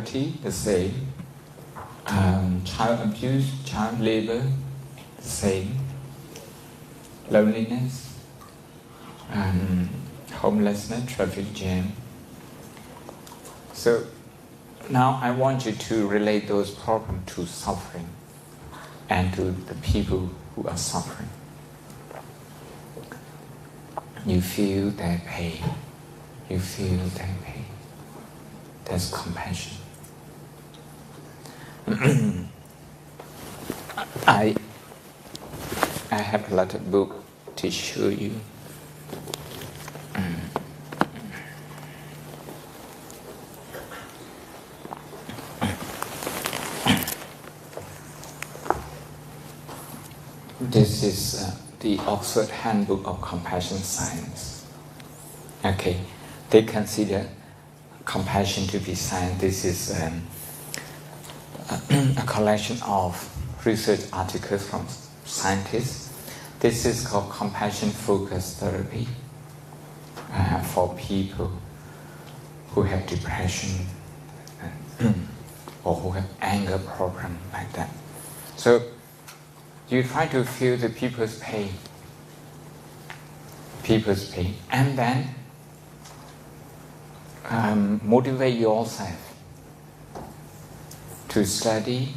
poverty, the same. Child abuse, child labor, the same. Loneliness, homelessness, traffic jam. So now I want you to relate those problems to suffering and to the people who are suffering. You feel their pain. You feel their pain. There's compassion. I have a lot of books to show you. This is the Oxford Handbook of Compassion Science. Okay, they consider compassion to be science. This is a collection of research articles from scientists. This is called compassion-focused therapy for people who have depression or who have anger problem like that. So you try to feel the people's pain, and then motivate yourself to study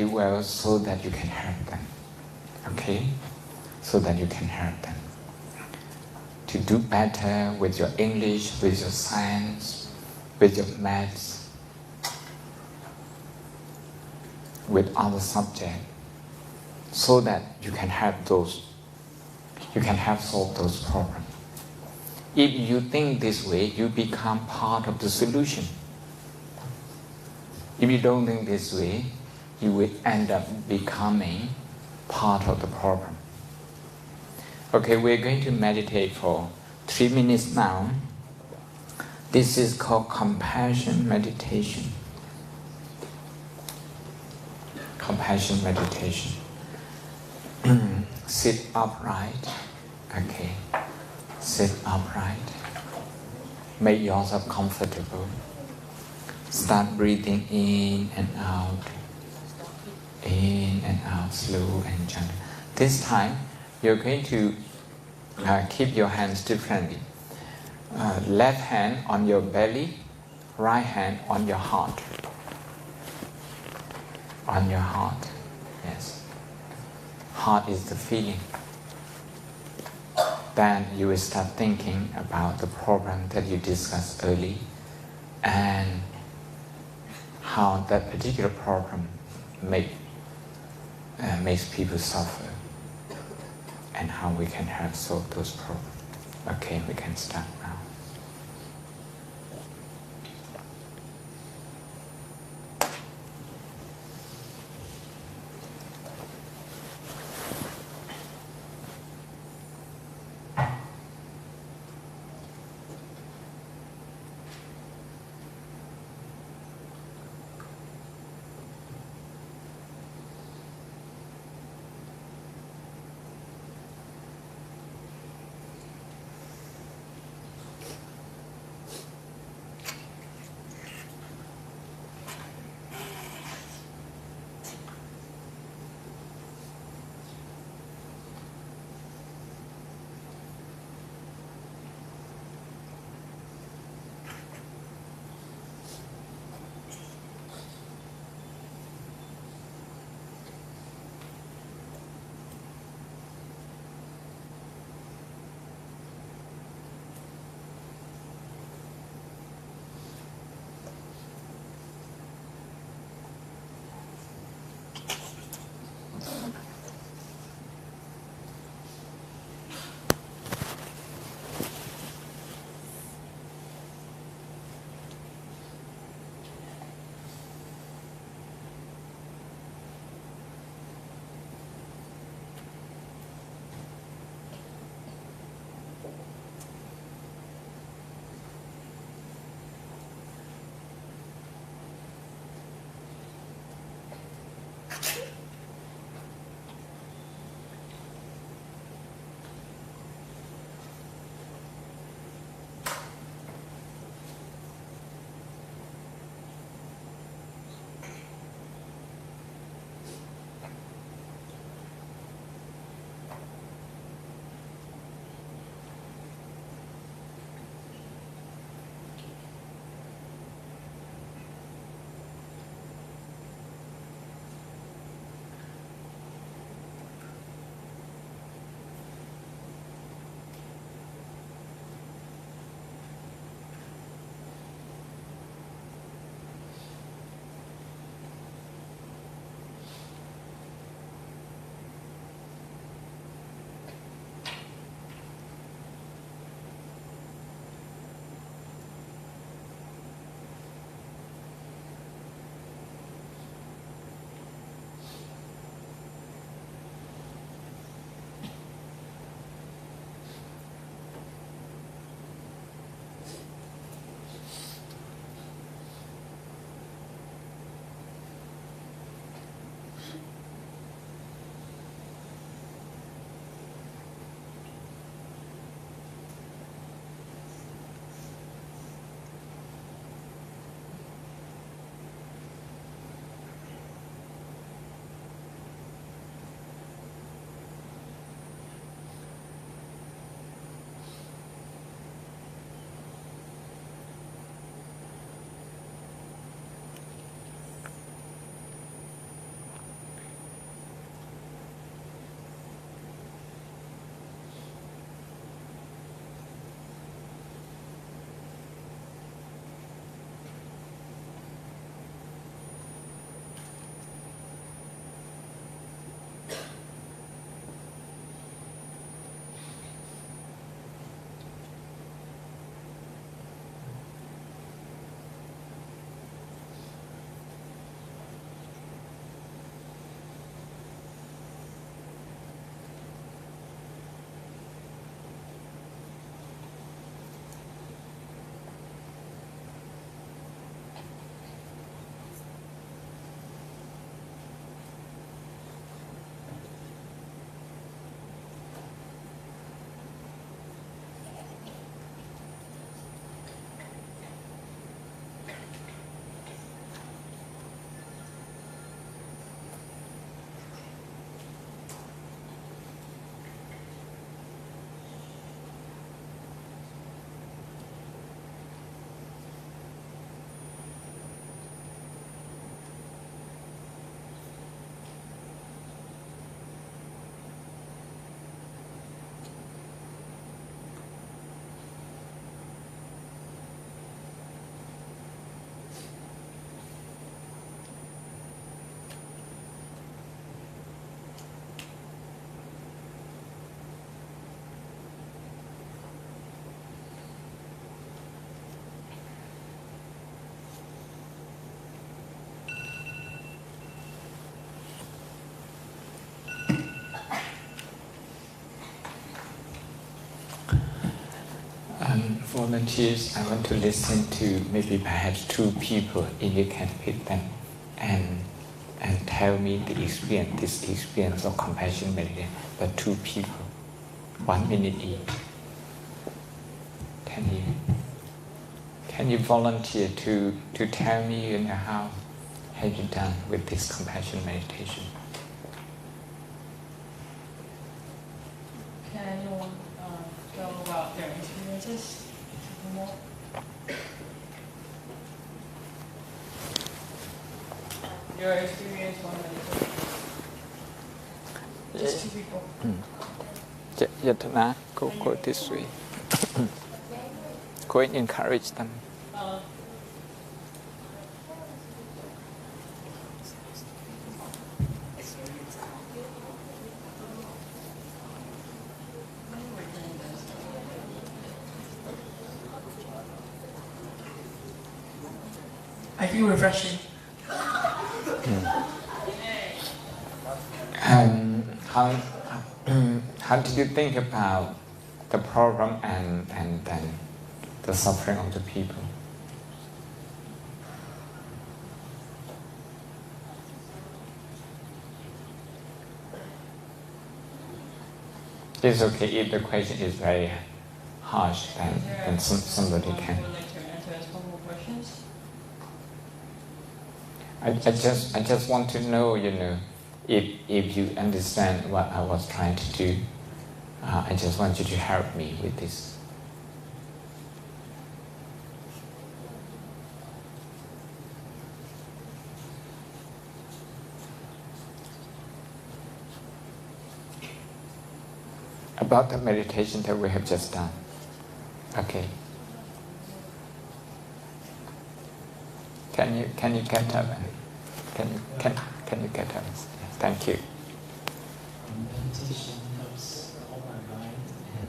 well so that you can help them. Okay? So that you can help them. To do better with your English, with your science, with your maths, with other subjects, so that you can help solve those problems. If you think this way, you become part of the solution. If you don't think this way, you will end up becoming part of the problem. Okay, we're going to meditate for 3 minutes now. This is called compassion meditation. Compassion meditation. Sit upright. Okay. Sit upright. Make yourself comfortable. Start breathing in and out. In and out, slow and gentle. This time, you're going to keep your hands differently. Left hand on your belly, right hand on your heart. On your heart, yes. Heart is the feeling. Then you will start thinking about the problem that you discussed early and how that particular problem makes people suffer and how we can help solve those problems. Okay, we can start now. volunteers, I want to listen to maybe perhaps 2 people, if you can pick them, and tell me the experience, this experience of compassion meditation. But 2 people, 1 minute each. Can you volunteer to tell me, how have you done with this compassion meditation? Can anyone tell about their experiences? More? Your experience on meditation? Just 2 people. Yatana, go this way. Go and encourage them. I feel refreshing. How did you think about the program and the suffering of the people? It's okay if the question is very harsh, then somebody can. Would like to answer some more questions? I just want to know, if you understand what I was trying to do. I just want you to help me with this. About the meditation that we have just done. Okay. Can you get up? Can you get up? Yes, thank you. Meditation helps hold my mind and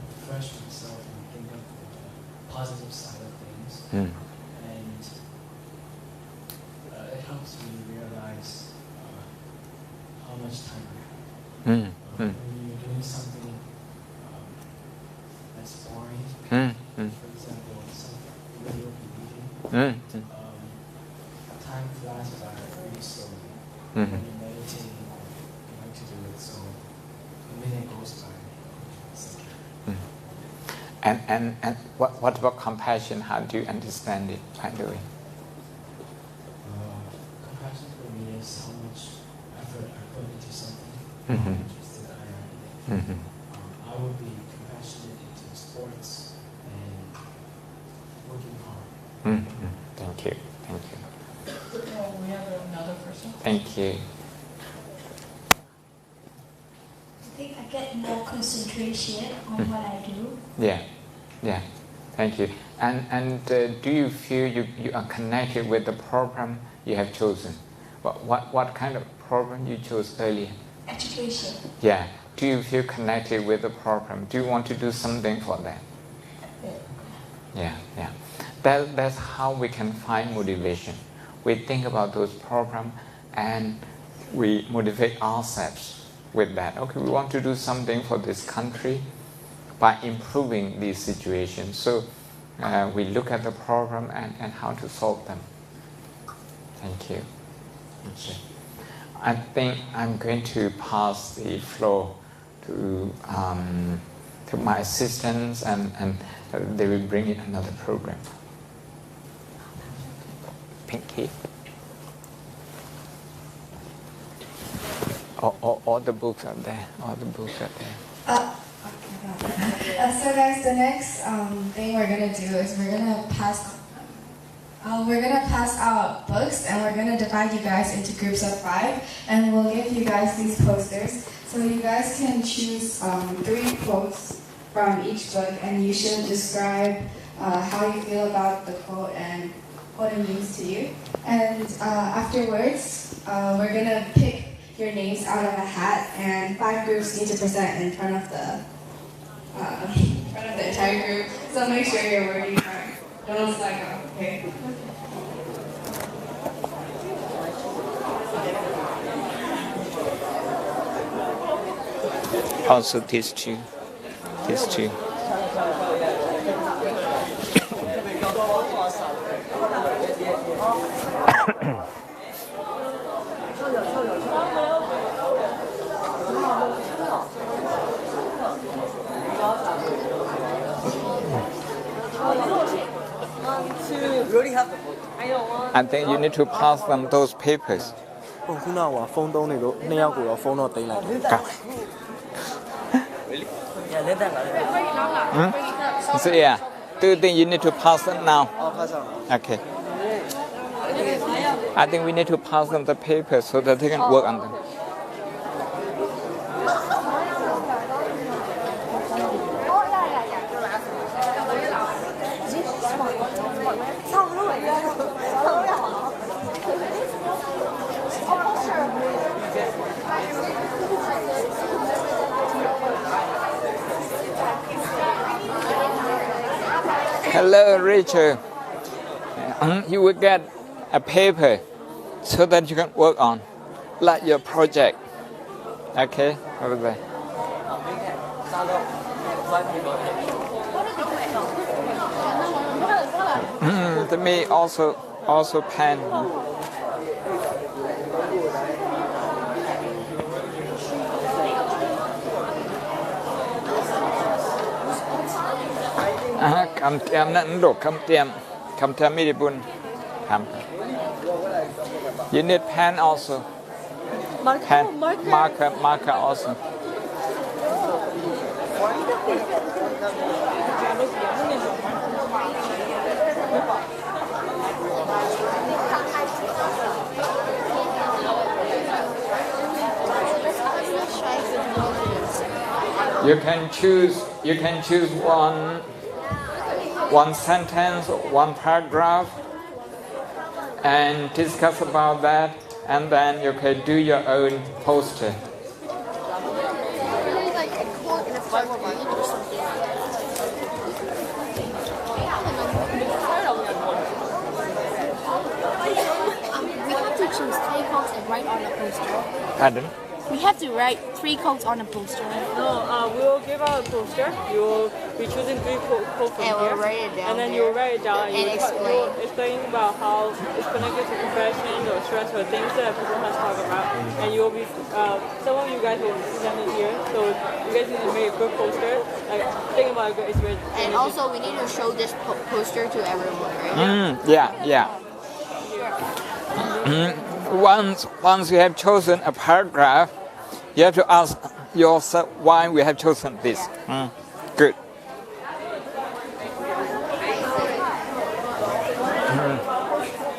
refresh myself and think of the positive side of things. And it helps me realize how much time I have. When you're doing something that's boring, for example, something really reading, time flies by really slowly. When you're meditating, you like to do it, so a minute goes by. It's okay. And what about compassion? How do you understand it, by the way? Compassion for me is how much effort I put into something, how interested I am in it. I would be compassionate into sports and working hard. Thank you. We have another person. Thank you. I think I get more concentration on what I do. Yeah. Thank you. And do you feel you are connected with the program you have chosen? What kind of program you chose earlier? Education. Yeah. Do you feel connected with the program? Do you want to do something for that? Yeah. That's how we can find motivation. We think about those programs and we motivate ourselves with that. Okay, we want to do something for this country by improving these situations. So we look at the program and how to solve them. Thank you. I think I'm going to pass the floor to my assistants and they will bring in another program. Pinky. All the books are there. So guys, the next thing we're gonna do is we're gonna pass out books and we're gonna divide you guys into groups of 5 and we'll give you guys these posters. So you guys can choose 3 quotes from each book and you should describe how you feel about the quote and what it means to you. And afterwards, we're gonna pick your names out of a hat and 5 groups need to present in front of the entire group. So make sure you're working hard. Don't slack off, okay? Also these two. I think you need to pass them those papers. ခုနကဖုန်းသုံးနေလို့နှစ်ယောက်ကိုတော့ဖုန်းတော့တင်လိုက်တယ် So yeah, do you think you need to pass them now? အော်ဖတ်ဆောင် Okay. I think we need to pass them the papers so that they can work on them. Hello, Rachel. You will get a paper so that you can work on, like your project. Okay, over there. To me, also pen. Cầm tiệm nãy đồ cầm tiệm mi đi bún cầm. You need pen also. Pen, marker also. You can choose one sentence, one paragraph, and discuss about that, and then you can do your own poster. We have to choose 3 quotes and write on a poster. Pardon? We have to write 3 quotes on a poster. No, we will give out a poster. You will be choosing 3 quotes from And here. we'll write it down And then there you will write it down and you explain. will explain about how it's connected to profession or stress or things that people have talked about. And you will be, some of you guys will present it here. So you guys need to make a good poster. Like, think about a good experience. And also, we need to show this poster to everyone, right? Yeah. Once you have chosen a paragraph, you have to ask yourself why we have chosen this. Good.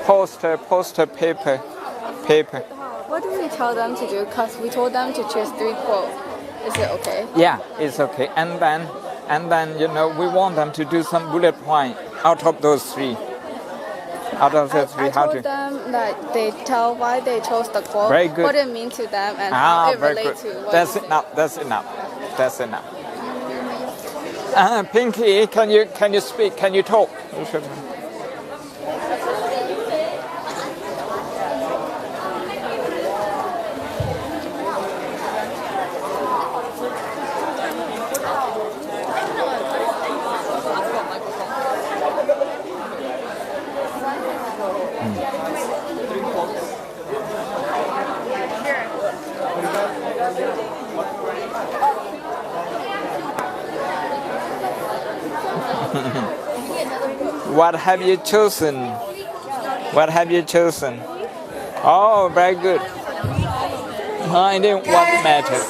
Poster paper. What do we tell them to do? Because we told them to choose 3 quotes. Is it okay? Yeah, it's okay. And then we want them to do some bullet point out of those 3. Out of the 3, I how told to? them that they tell why they chose the quote, Very good. what it means to them, and how it very relates good. to what That's we enough. That's enough. Pinky, can you speak? Can you talk? You should. What have you chosen? Oh, very good. Finding what matters.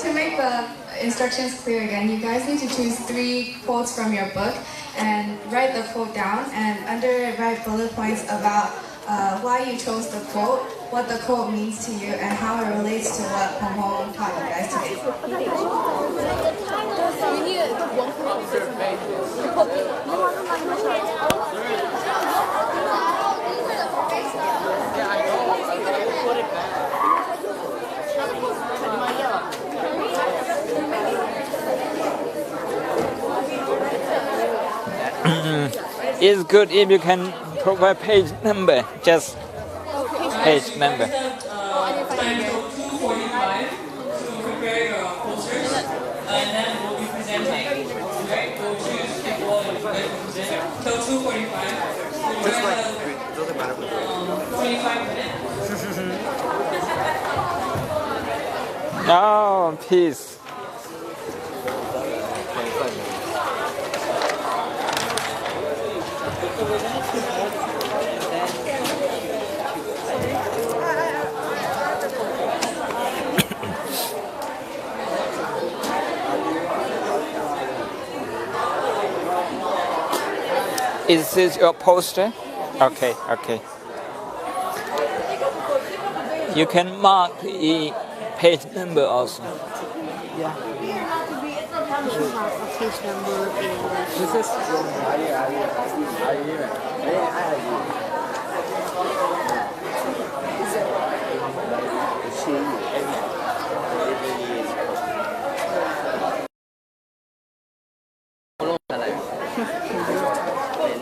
To make the instructions clear again, you guys need to choose 3 quotes from your book and write the quote down, and under it write bullet points about why you chose the quote, what the quote means to you, and how it relates to what Pom taught you guys today. It's good if you can provide page number, just page number. Time till 2:45 to prepare your posters, and then we'll be presenting. Right? We'll choose Till 2:45. Just like, it doesn't matter. 25 minutes. Oh, peace. Is this your poster? Okay, okay. You can mark the page number also. Yeah. Page number This is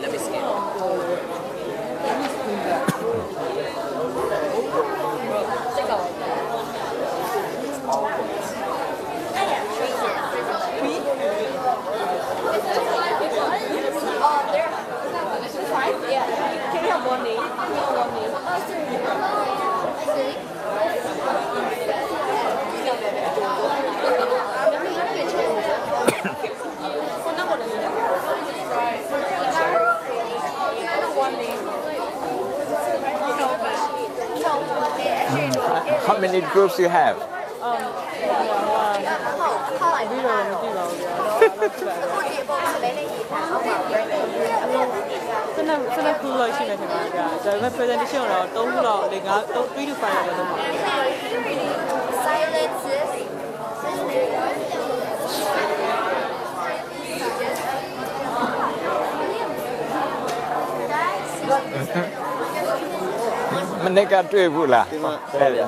Let me scan. Can you have one name? Can you have one name? How many groups you have? 真係酷類先嘅情況㗎，就係咩 presentation 又都落嚟講都 3 to 5嘅都冇。မနေ့ကတွေ့ဘူးလားဟုတ်တယ်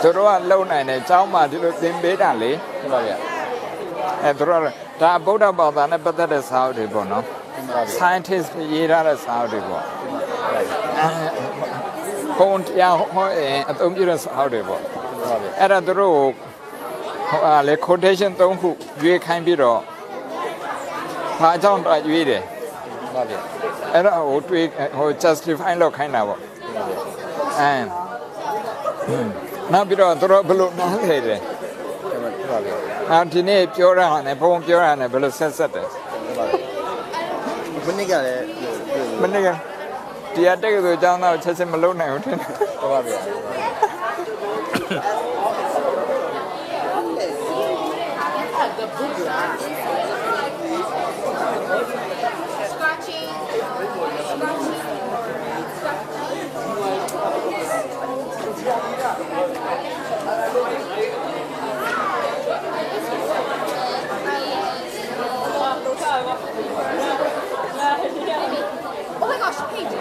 သူတို့ကလုံနိုင်တယ်ကျောင်းမှာဒီလိုသင်ပေးတာလေဟုတ်ပါဗျာသူတို့ဒါဗုဒ္ဓဘာသာနဲ့ပတ်သက်တဲ့စာအုပ်တွေပေါ့နော် scientist ရေးထားတဲ့စာအုပ်တွေပေါ့ဘုံတရားဟောအသုံးပြုတဲ့စာအုပ်တွေပေါ့အဲ့ဒါသူတို့လေ quotation 3ခုရွေးခိုင်းပြီးတော့ဘာကြောင့်တော့ရွေးတယ်ဟုတ်ပါဗျာအဲ့ဒါဟိုတွေးjustify လုပ်ခိုင်းတာပေါ့နောက်ပြီးတော့သူတို့ဘယ်လိုနားလဲတယ်ဟုတ်ပါဗျာဒီနေ့ပြောရတာနဲ့ဘုံပြောရတာနဲ့ဘယ်လိုဆက်ဆက်တယ်ဟုတ်ပါဗျာမနေ့ကလည်းမနေ့ကတရားတက်ဆိုအကြောင်းတော့ချက်ချင်းမလုပ်နိုင်ဘူးထင်တယ်ဟုတ်ပါဗျာOh my gosh, page.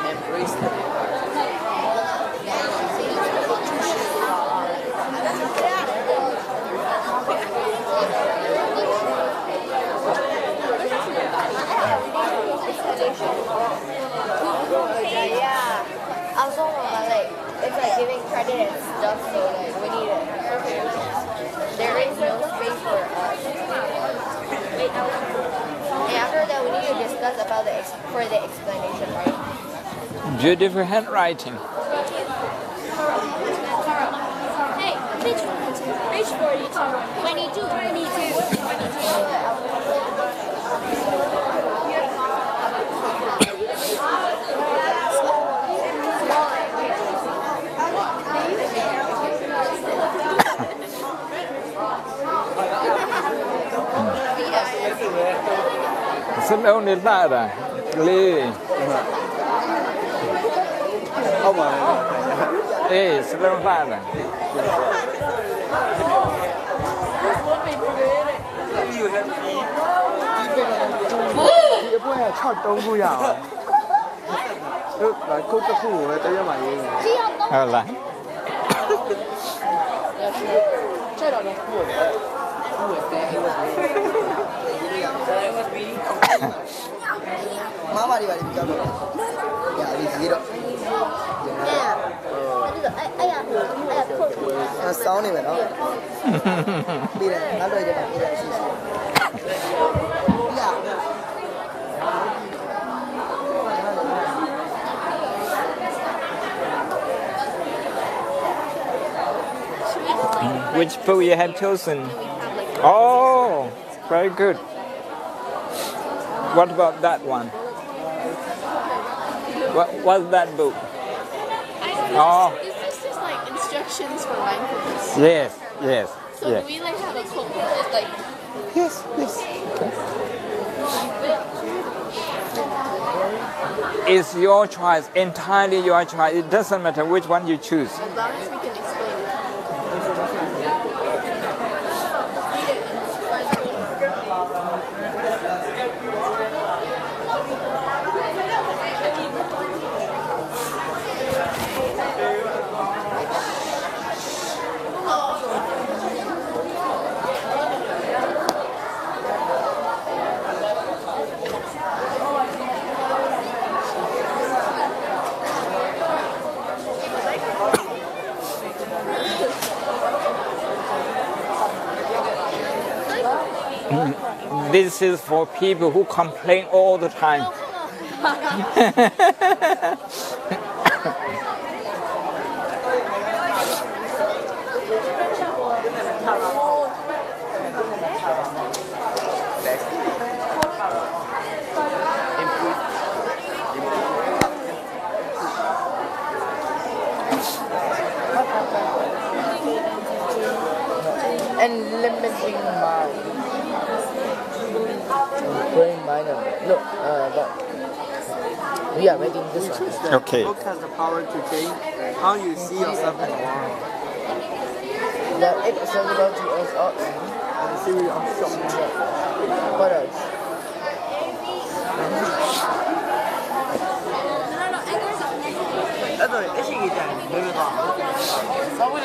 Embrace them. Yeah. Also, like, it's like giving credit and stuff, so like we need it. There is no space for us. And after that, we need to discuss about for the explanation, right? Beautiful handwriting. Hey, page 42. 22. Sân đâu đến ta rồi Lê không mà ê sân đâu ta rồi Chị bố chọn đông vui à Like cook a food, I tell you my name. ဟုတ်လား Check out the food. Who was there? It was me. It was me. Mama, you are the job. Yeah, this is it. Sound even, no? Be there, not doing it. Yeah. Which book you have chosen? Oh, very good. What about that one? What's that book? Oh, Is this just like instructions for mindfulness? yes. So do we like have a quote like Yes. It's your choice, entirely your choice. It doesn't matter which one you choose. as long as we can explain it? This is for people who complain all the time. And limiting mind. Brain mind. Look, but we are reading this one. Okay. Book has the power to change how you see yourself in the world. The accessibility is up. And the theory of shock. What else? That's right. It's easy to do it all.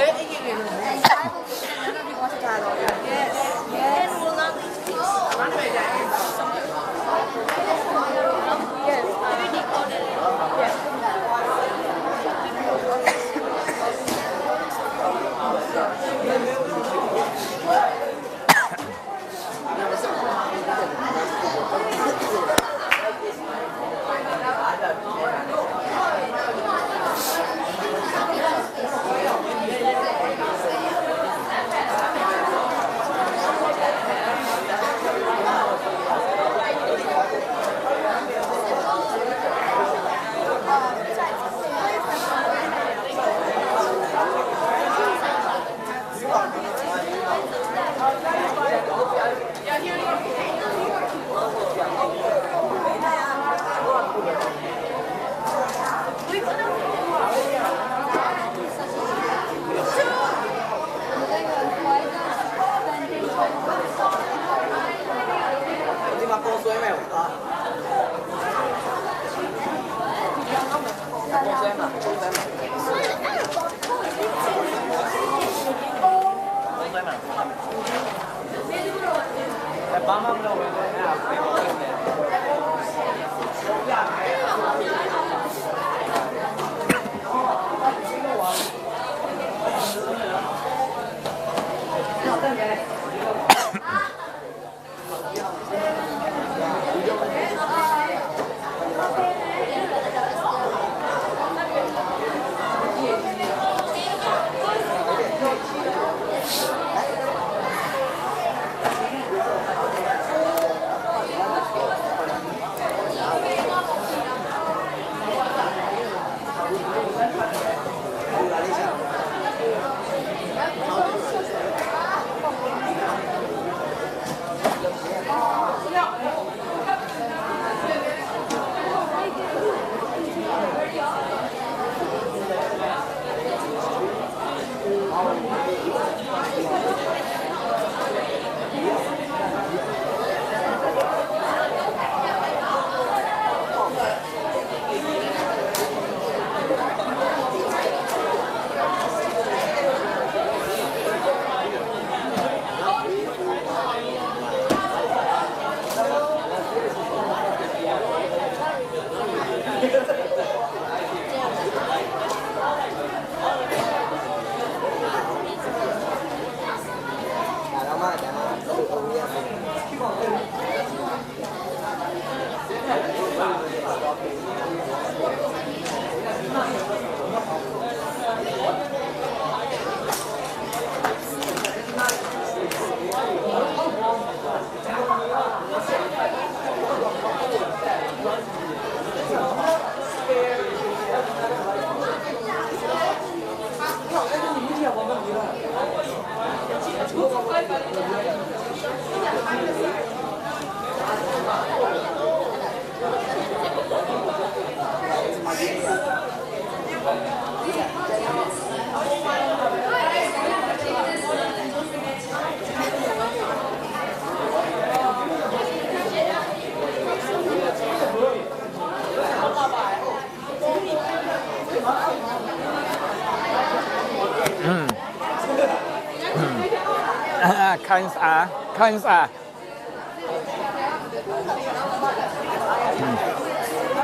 kinds are. Kinds are.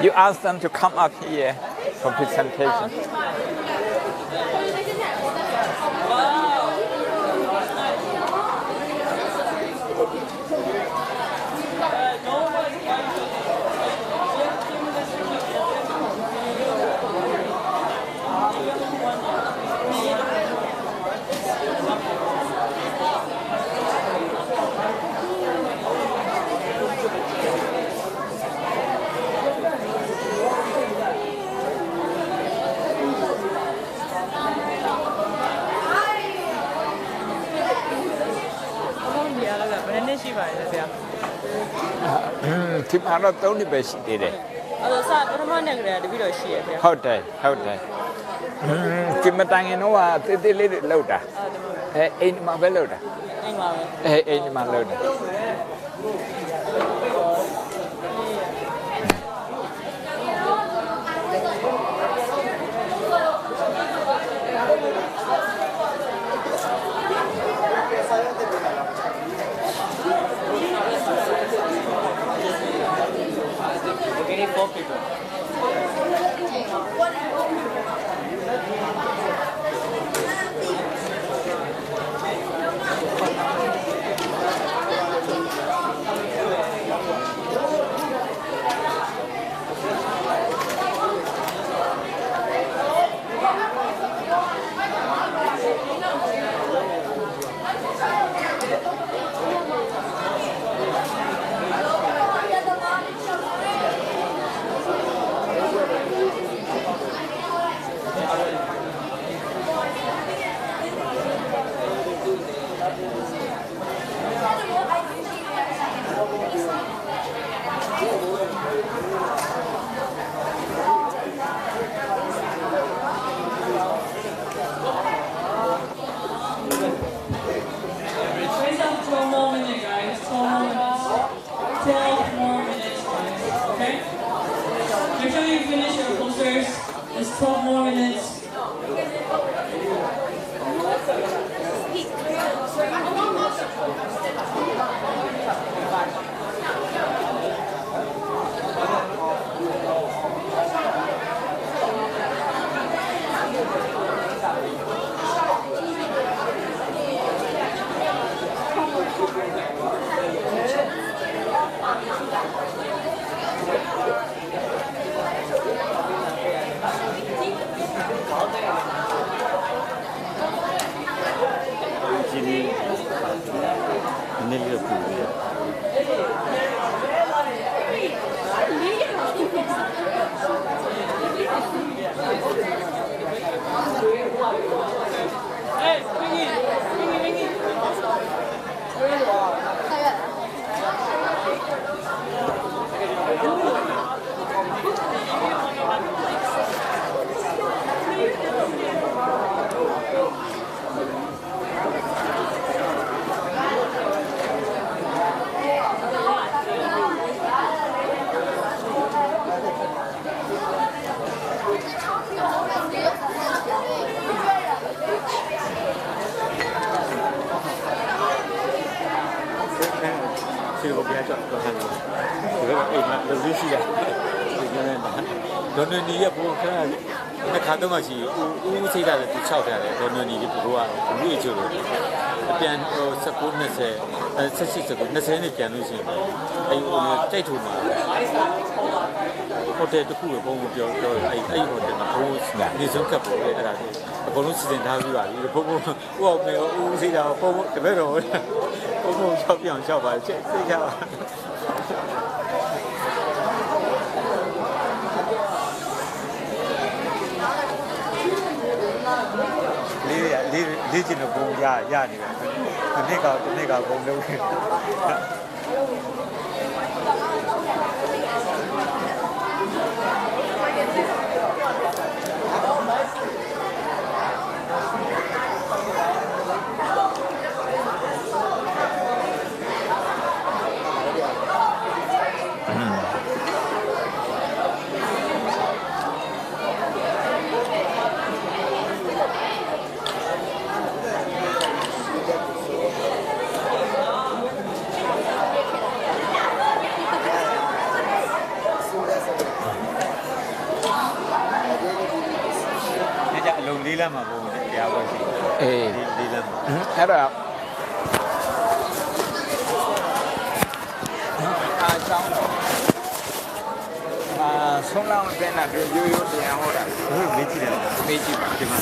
You ask them to come up here for presentation. Keep out of the only best did it. How day, how day. Keep my tongue in over, they let it loader. Ain't my loader. Ain't my loader. We need 4 people. It's 12 more minutes. Don't need a book. The Kadomashi, who say that the child don't need to go out to reach you. The piano supportness, such is a goodness any piano. I will take to my hotel to cool home of your I need some couple of bonus in Havi, the Pomo, who say that Pomo, the better Pomo shopping on shop. I check. Legion of Boom, yeah, the nigga Boom. လုံးလေးလမ်းမှာပုံတရားပွဲရှိလေးလမ်းမှာအဲ့ဒါအားကြောင်းဆုံးလောင်းတဲ့နာပြရိုးရိုးတရားဟောတာမေးကြည့်တယ်မေးကြည့်ပါဒီမှာ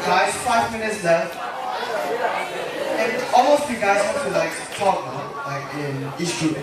Guys, 5 minutes left. And almost you guys have to like talk now, like in each group.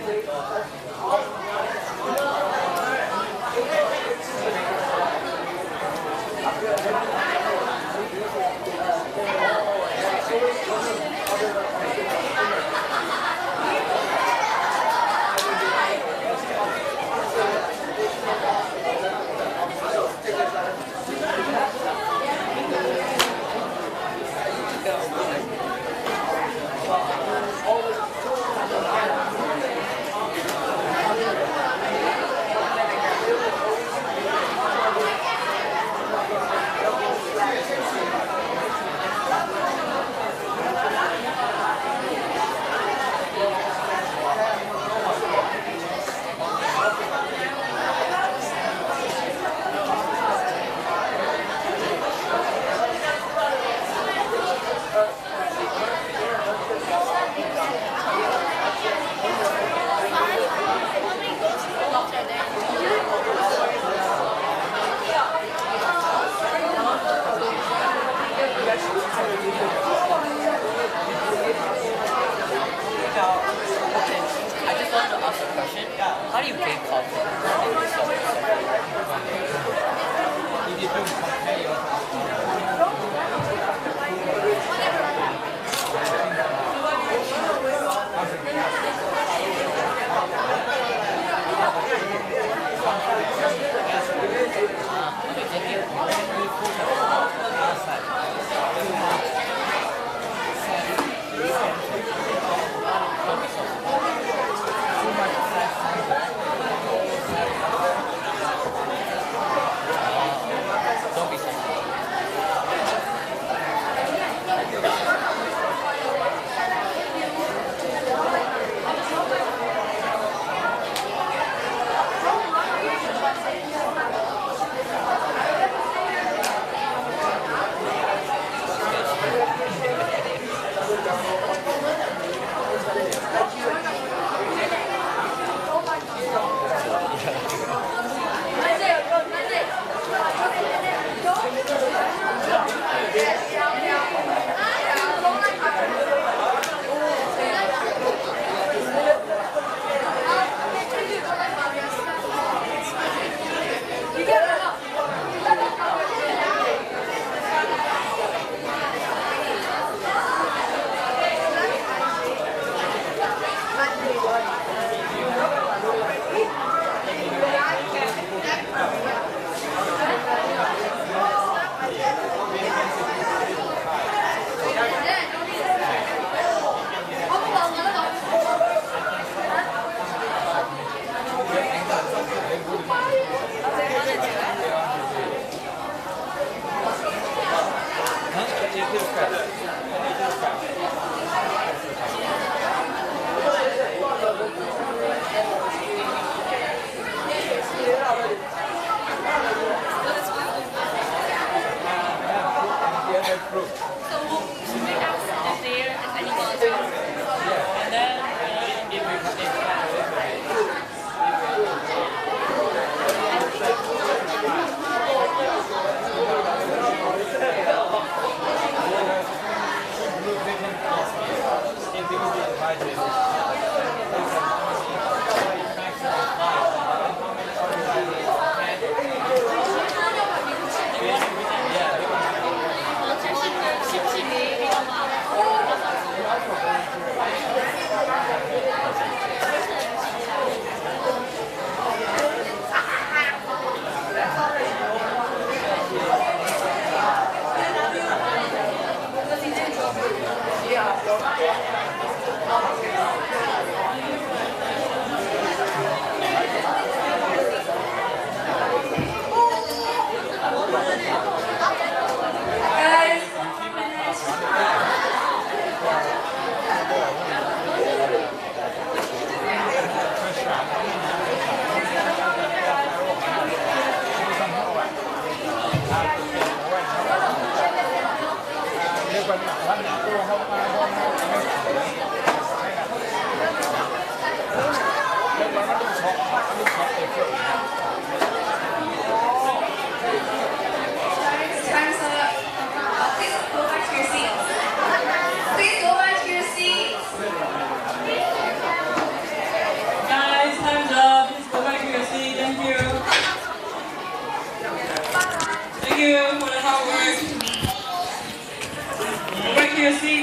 ask a question. How do you gain confidence in yourself?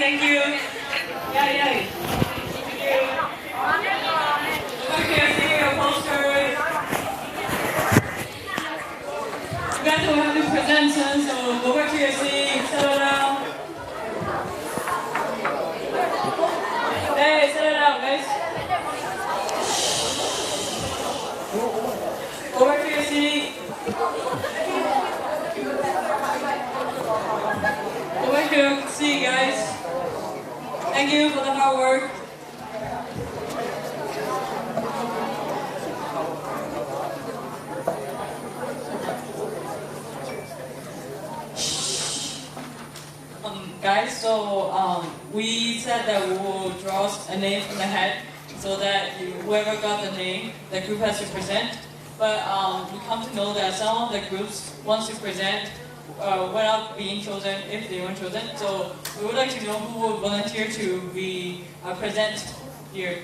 Thank you. Yeah, yeah. Thank you. Okay, see your posters. You guys will have to present, so go back to your seat, settle down. Hey, settle down, guys. Go back to your seat. Go back to your seat, guys. Thank you for the hard work. Guys, so we said that we will draw a name from the hat so that whoever got the name, the group has to present. But we come to know that some of the groups wants to present without being chosen if they weren't chosen. So we would like to know who would volunteer to be present here.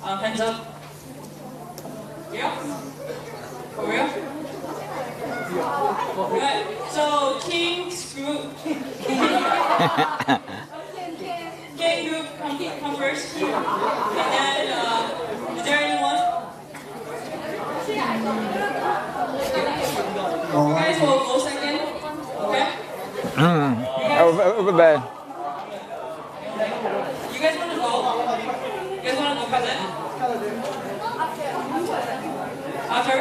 Hands up. Yeah? For real? Right. So King, Screw, King group come first. And then, is there anyone? You guys will go second. Okay? Over there. You guys want to go? You guys want to go present? After?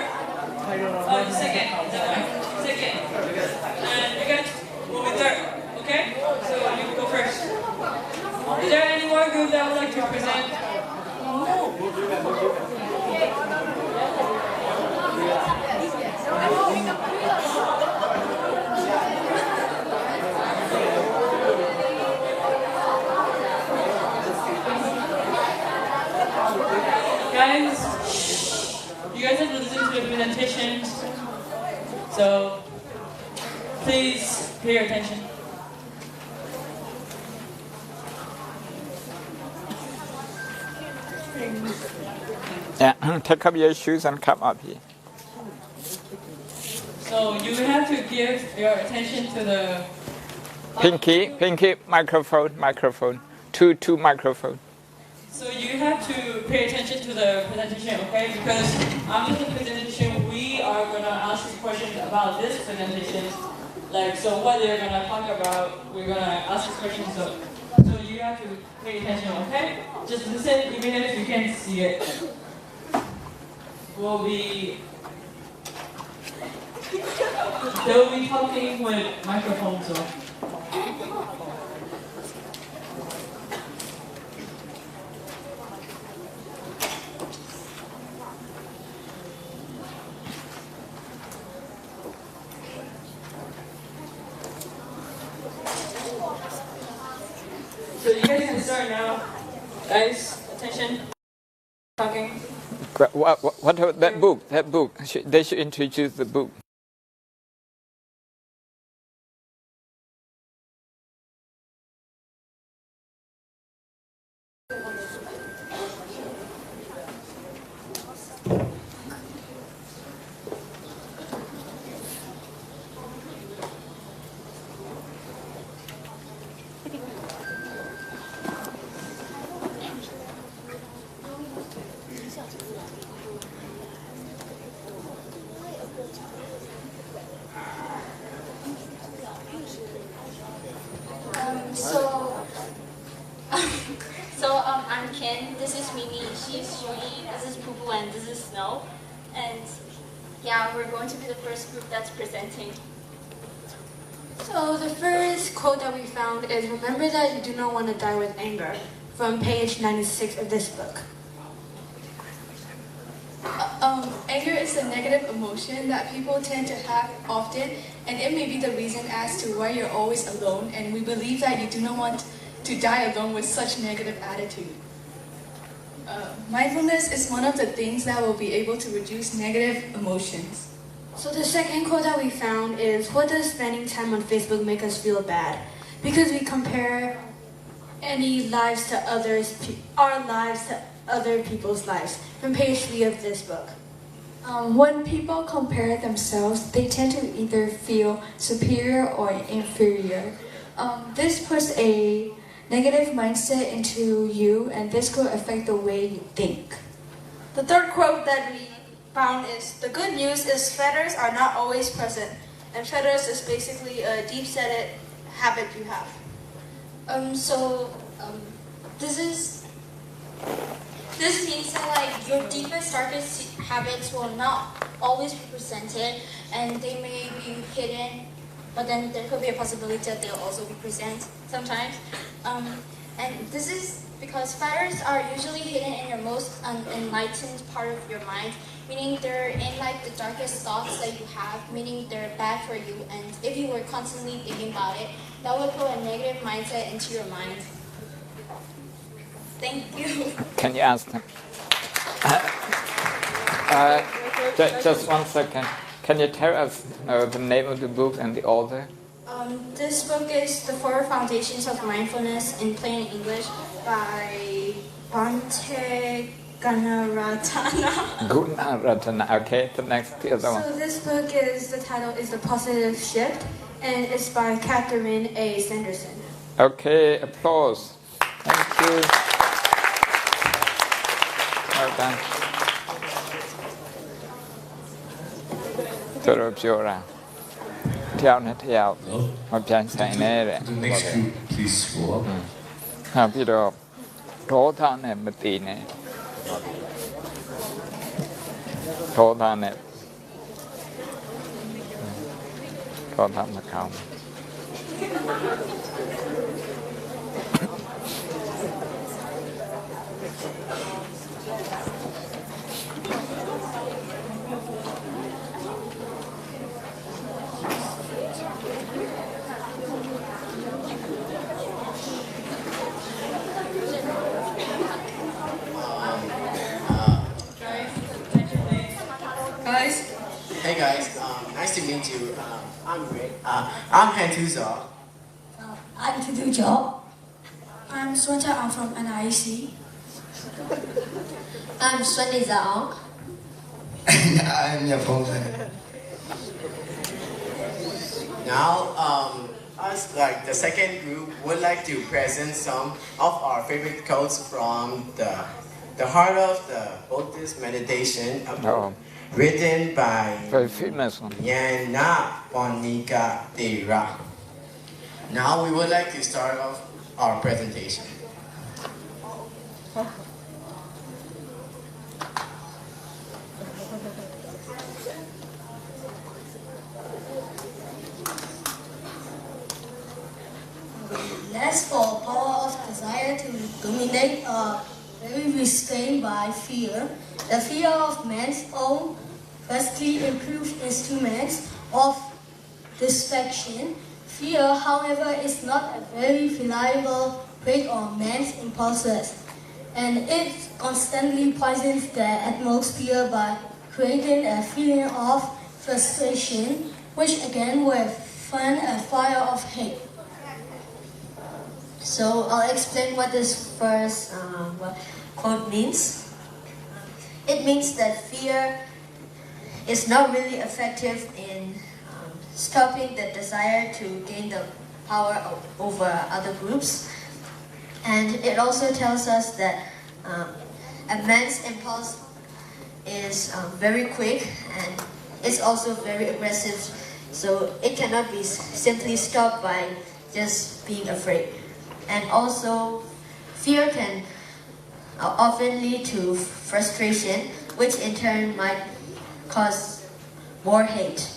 Second. Is that right? Second. And you guys will be third. Okay? So you go first. Is there any more group that would like to present? Guys, you guys have to listen to the presentations, so please pay your attention. Yeah, take up your shoes and come up here. So you have to give your attention to the Pinky, microphone. Two microphone. So you have to pay attention to the presentation, okay? Because after the presentation, we are gonna ask you questions about this presentation. Like, so what they're gonna talk about, we're gonna ask you questions. So you have to pay attention, okay? Just listen, even if you can't see it. They'll be talking with microphones on. So you guys can start now. Guys, attention. Talking. What about that book? They should introduce the book. I'm Ken, this is Mimi, she's Shui, this is Poo and this is Snow. And yeah, we're going to be the first group that's presenting. So the first quote that we found is, remember that you do not want to die with anger, from page 96 of this book. Anger is a negative emotion that people tend to have often, and it may be the reason as to why you're always alone, and we believe that you do not want to die alone with such negative attitude. Mindfulness is one of the things that will be able to reduce negative emotions. So the second quote that we found is, what does spending time on Facebook make us feel bad? Because we compare any lives to others, our lives to other people's lives, from page 3 of this book. When people compare themselves, they tend to either feel superior or inferior. This puts a negative mindset into you, and this could affect the way you think. The third quote that we found is, the good news is feathers are not always present, and feathers is basically a deep-seated habit you have. This means that like your deepest, darkest habits will not always be presented, and they may be hidden, but then there could be a possibility that they'll also be present sometimes. And this is because feathers are usually hidden in your most unenlightened part of your mind, meaning they're in like the darkest thoughts that you have, meaning they're bad for you, and if you were constantly thinking about it, that would put a negative mindset into your mind. Thank you. Can you ask them? Just 1 second. Can you tell us the name of the book and the author? This book is The 4 Foundations of Mindfulness in Plain English by Bhante Gunaratana. Gunaratana. Okay, the next other one. So this book is, the title is The Positive Shift, and it's by Catherine A. Sanderson. Okay, applause. Thank you. Well done. တော်တော်ပြောတာတယောက်နဲ့တယောက်မပြန်ဆိုင်နဲ့တဲ့ The next group, please go up. ဟာပြီးတော့ဒေါသနဲ့မတည်နဲ့ဒေါသမကောင်း Hey guys, nice to meet you. I'm Rick. I'm Hantuza. I'm Tudujo. I'm Sweta. I'm from NIC. I'm Swani Zaong. I'm your father. Now, us like the second group would like to present some of our favorite quotes from the heart of the Buddhist meditation. Written by Yana Ponika Dera. Now we would like to start off our presentation. Less for power of desire to dominate are very restrained by fear. The fear of man's own vastly improved instruments of distraction. Fear, however, is not a very reliable brake on man's impulses, and it constantly poisons the atmosphere by creating a feeling of frustration, which again will fan a fire of hate. So I'll explain what this first quote means. It means that fear is not really effective in stopping the desire to gain the power over other groups. And it also tells us that a man's impulse is very quick and it's also very aggressive. So it cannot be simply stopped by just being afraid. And also, fear can often lead to frustration, which in turn might cause more hate.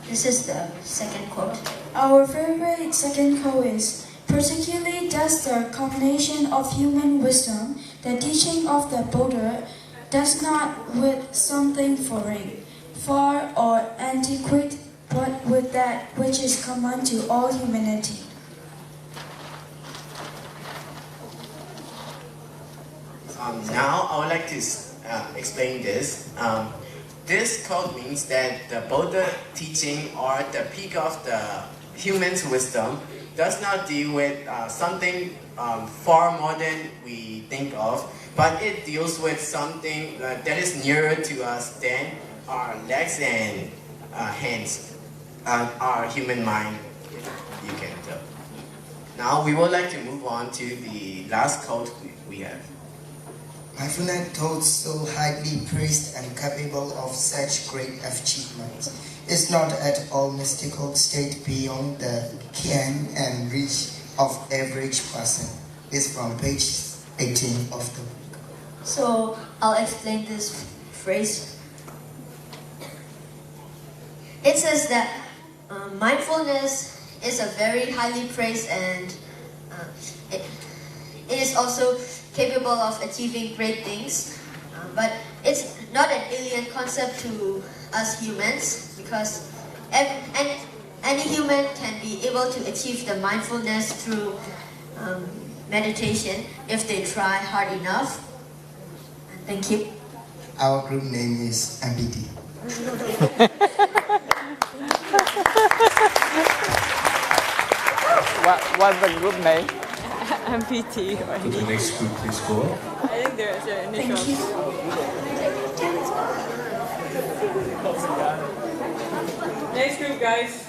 This is the second quote. Our favorite second quote is, particularly does the combination of human wisdom, the teaching of the Buddha, does not with something foreign, far or antiquate, but with that which is common to all humanity. Now I would like to explain this. This quote means that the Buddha teaching or the peak of the human's wisdom does not deal with something far more than we think of, but it deals with something that is nearer to us than our legs and hands, our human mind, you can tell. Now we would like to move on to the last quote we have. Mindfulness thought so highly praised and capable of such great achievements is not at all mystical state beyond the ken and reach of average person. It's from page 18 of the book. So I'll explain this phrase. It says that mindfulness is a very highly praised and it is also capable of achieving great things, but it's not an alien concept to us humans because any human can be able to achieve the mindfulness through meditation if they try hard enough. Thank you. Our group name is MBD. What's the group name? MPT. Right? To the next group, please go up. I think there's an initial. Next group, guys.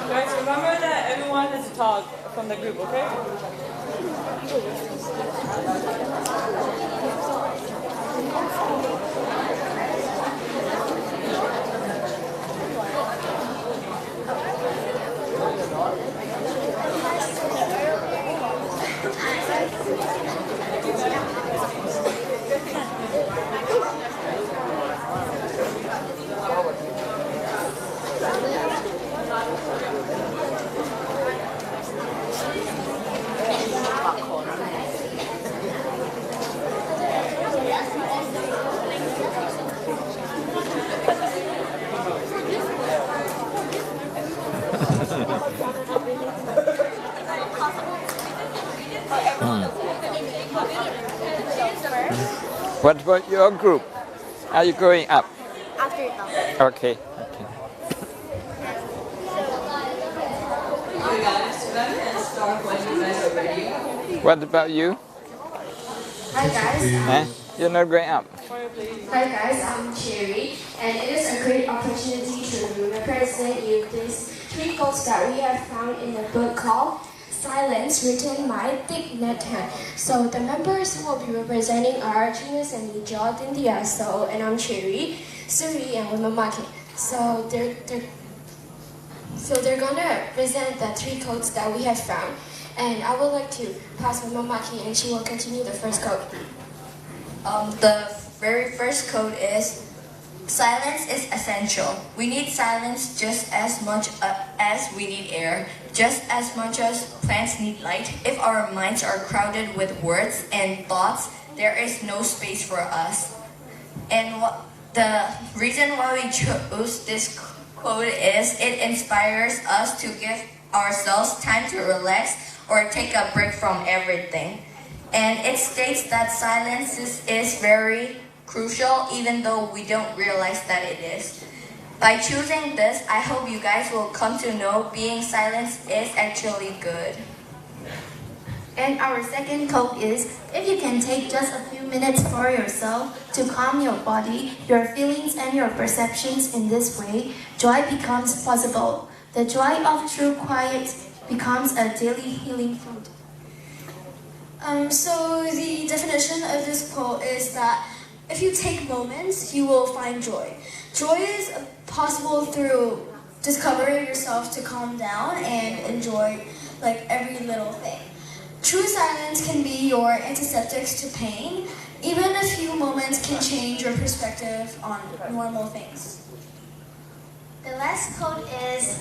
Guys, remember that everyone has to talk from the group, okay? What about your group? Are you going up? After Dhamma. Okay. What about you? Hi guys. You're not going up. Hi guys, I'm Cherry, and it is a great opportunity to represent you these 3 quotes that we have found in a book called Silence, written by Thich Nhat Hanh. So the members who will be representing are Genius and Nijal Dindiaso, and I'm Cherry, Suri, and Wimamaki. So they're gonna present the 3 quotes that we have found, and I would like to pass Wimamaki, and she will continue the first quote. The very first quote is, silence is essential. We need silence just as much as we need air, just as much as plants need light. If our minds are crowded with words and thoughts, there is no space for us. And the reason why we chose this quote is it inspires us to give ourselves time to relax or take a break from everything. And it states that silence is very crucial, even though we don't realize that it is. By choosing this, I hope you guys will come to know being silent is actually good. And our second quote is, if you can take just a few minutes for yourself to calm your body, your feelings, and your perceptions in this way, joy becomes possible. The joy of true quiet becomes a daily healing food. So the definition of this quote is that if you take moments, you will find joy. Joy is possible through discovering yourself to calm down and enjoy like every little thing. True silence can be your antiseptics to pain. Even a few moments can change your perspective on normal things. The last quote is,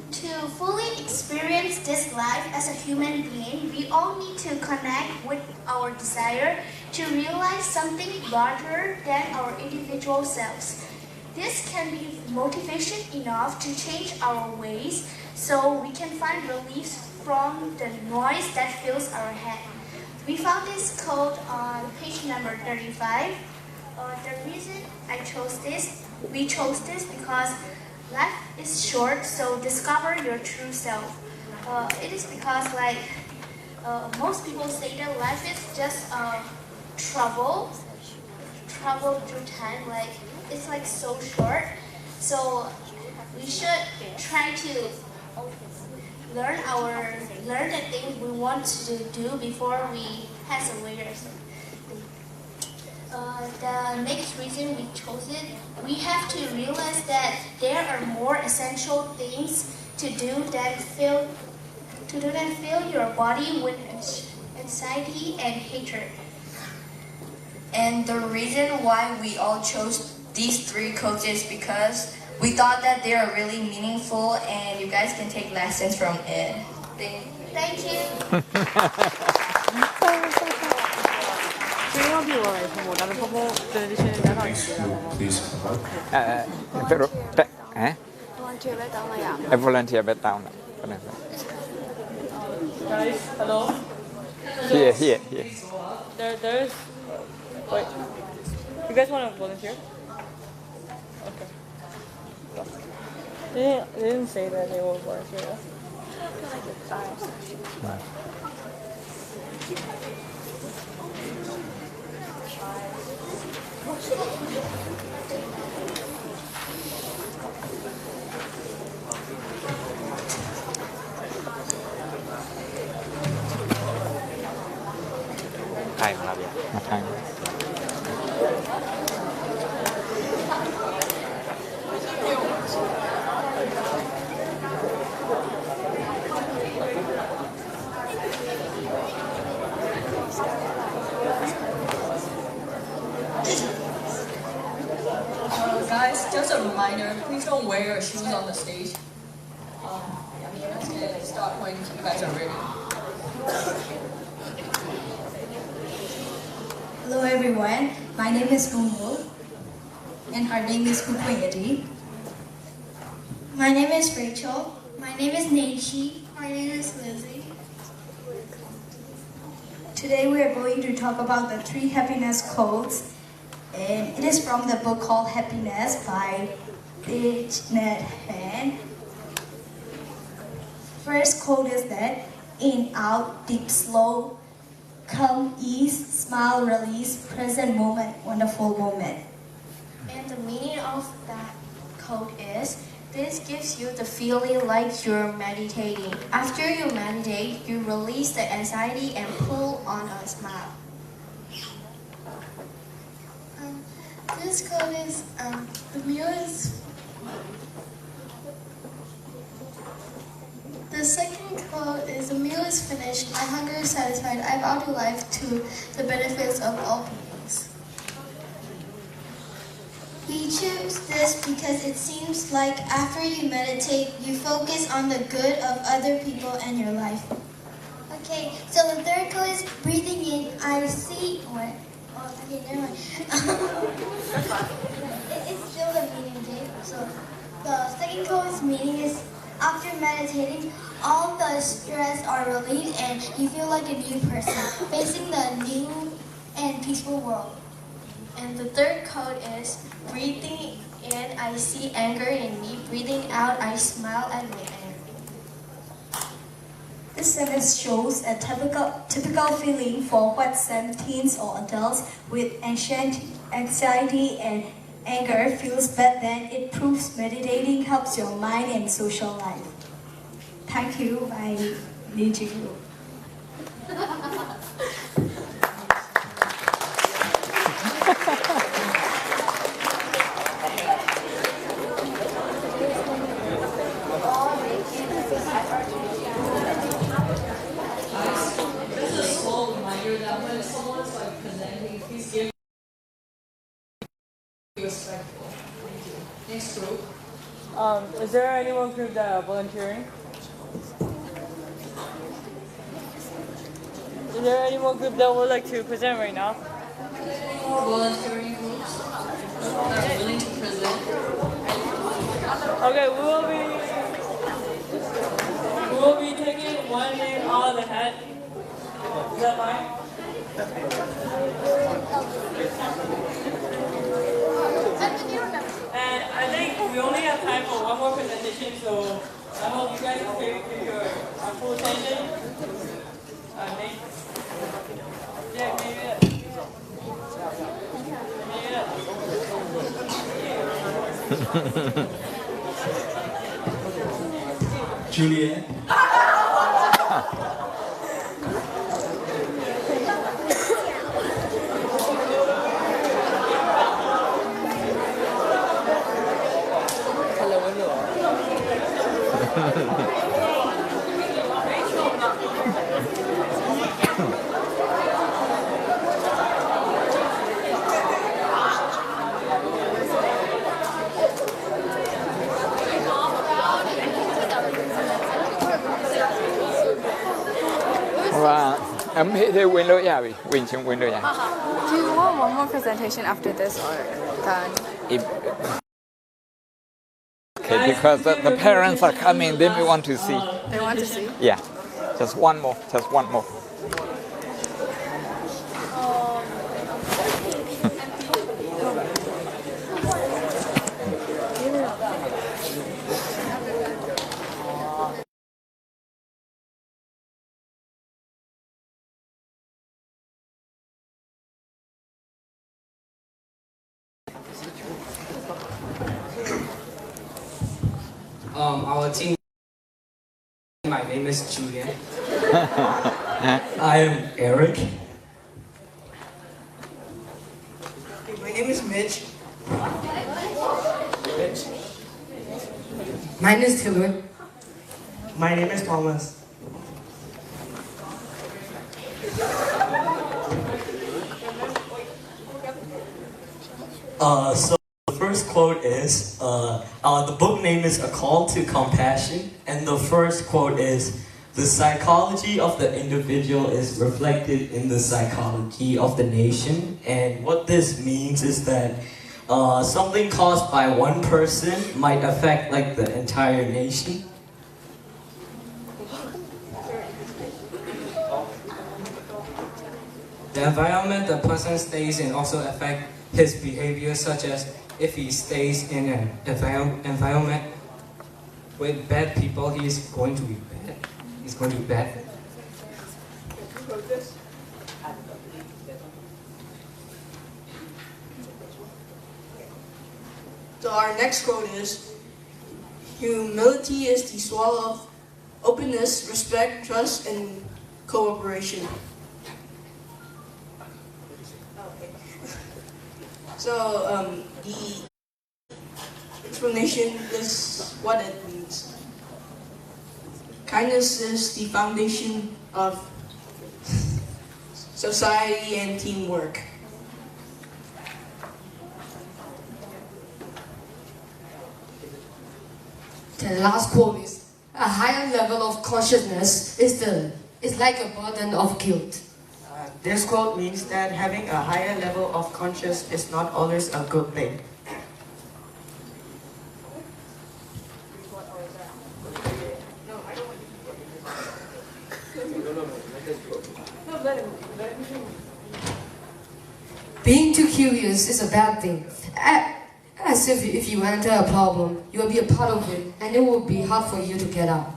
to fully experience this life as a human being, we all need to connect with our desire to realize something larger than our individual selves. This can be motivation enough to change our ways so we can find relief from the noise that fills our head. We found this quote on page number 35. The reason we chose this because life is short, so discover your true self. It is because most people say that life is just trouble through time. It's so short. So we should try to learn the things we want to do before we pass away or something. The next reason we chose it, we have to realize that there are more essential things to do than fill your body with anxiety and hatred. And the reason why we all chose these 3 quotes is because we thought that they are really meaningful and you guys can take lessons from it. Thank you. Please come up. Volunteer back down. Guys, hello? Here. There's... Wait. You guys want to volunteer? Okay. They didn't say that they will volunteer. ใครมาเบีย มาทาง Guys, just a reminder, please don't wear your shoes on the stage. Let's get start when you guys are ready. Hello everyone, my name is Gungwoo, and her name is Kukwayati. My name is Rachel. My name is Naichi. My name is Lizzie. Today we are going to talk about the 3 happiness codes, and it is from the book called Happiness by Thich Nhat Hanh. First code is that in, out, deep, slow, come, ease, smile, release, present moment, wonderful moment. And the meaning of that code is, this gives you the feeling like you're meditating. After you meditate, you release the anxiety and pull on a smile. This code is, the meal is, the second quote is, the meal is finished, my hunger is satisfied, I value life to the benefits of all beings. We choose this because it seems like after you meditate, you focus on the good of other people and your life. Okay, so the third code is breathing in, I see, what? Oh, okay, never mind. It's still the meaning, Dave. So the second code's meaning is after meditating, all the stress are relieved and you feel like a new person, facing the new and peaceful world. And the third code is, breathing in, I see anger in me. Breathing out, I smile at my anger. This sentence shows a typical feeling for what some teens or adults with anxiety and anger feels, but then it proves meditating helps your mind and social life. Thank you. I need you. This is a small reminder that when someone's like presenting, please give respectful. Thank you. Next group. Is there any one group that are volunteering? Is there any one group that would like to present right now? Any more volunteering groups that are willing to present? Okay, we will be taking one name out of the hat. Is that fine? And I think we only have time for one more presentation, so I hope you guys will give your full attention. Nate? Yeah, maybe Juliet. They win လို့ရပြီဝင်ချင်းဝင်လို့ရ Do you want one more presentation after this or done? Okay, because the parents are coming, they may want to see. They want to see? Yeah, just one more. Our team. My name is Julian. I am Eric. My name is Mitch. Mine is Taylor. My name is Thomas. So the first quote is, the book name is A Call to Compassion, and the first quote is, the psychology of the individual is reflected in the psychology of the nation. And what this means is that something caused by one person might affect like the entire nation. The environment the person stays in also affects his behavior, such as if he stays in an environment with bad people, he is going to be bad. He's going to be bad. So our next quote is, humility is the soil of openness, respect, trust, and cooperation. So the explanation is what it means. Kindness is the foundation of society and teamwork. The last quote is, a higher level of consciousness is like a burden of guilt. This quote means that having a higher level of consciousness is not always a good thing. Being too curious is a bad thing. As if you enter a problem, you will be a part of it, and it will be hard for you to get out.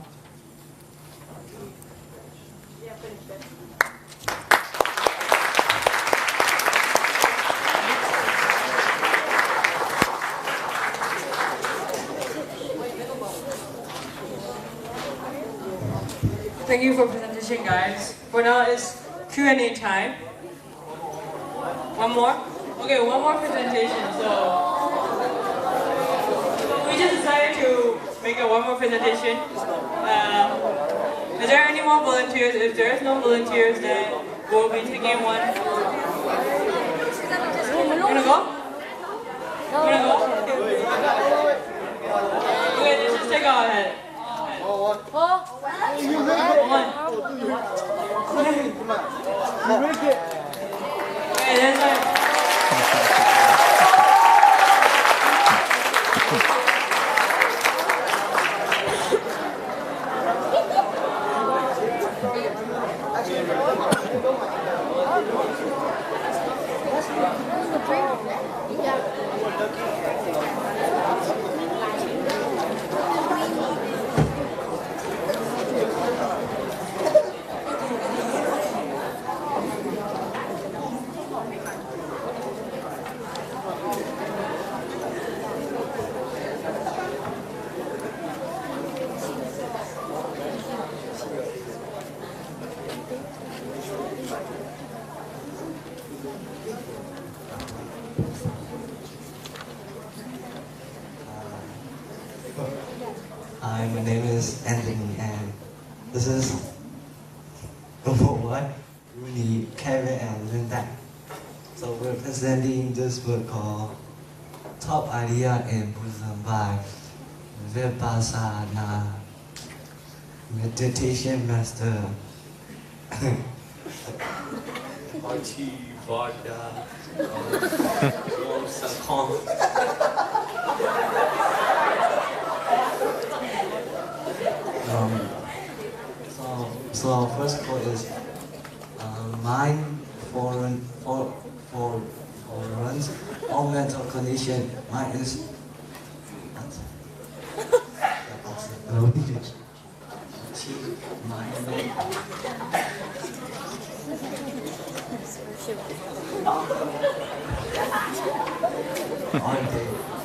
Thank you for presentation, guys. For now, it's Q&A time. One more? Okay, one more presentation. So we just decided to make one more presentation. Is there any more volunteers? If there is no volunteers, then we'll be taking one. You wanna go? You wanna go? Okay, let's just take our head. Okay, that's it. Hi, my name is Anthony, and this is number one, Rooney, Kevin, and Linda. So we're presenting this book called Top Idea in Buddhism by Vipassana Meditation Master Archie Varda So our first quote is, mind foreigns all mental condition. Mind is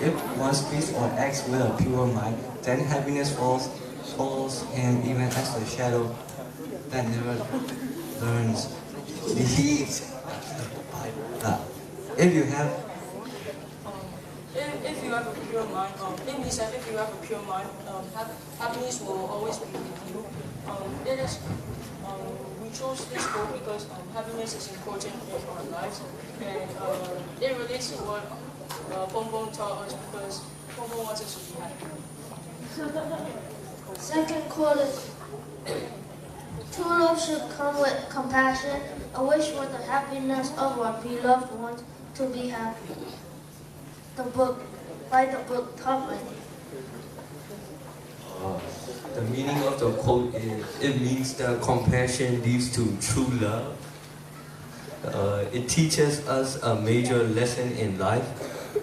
If one speaks or acts with a pure mind, then happiness follows him even as a shadow that never learns. If you have If you have a pure mind, it means that if you have a pure mind, happiness will always be with you. We chose this quote because happiness is important in our lives, and it relates to what Bong Bong taught us because Bong Bong wants us to be happy. Second quote is, true love should come with compassion, a wish for the happiness of our beloved ones to be happy. By the book Dhamma. The meaning of the quote is, it means that compassion leads to true love. It teaches us a major lesson in life.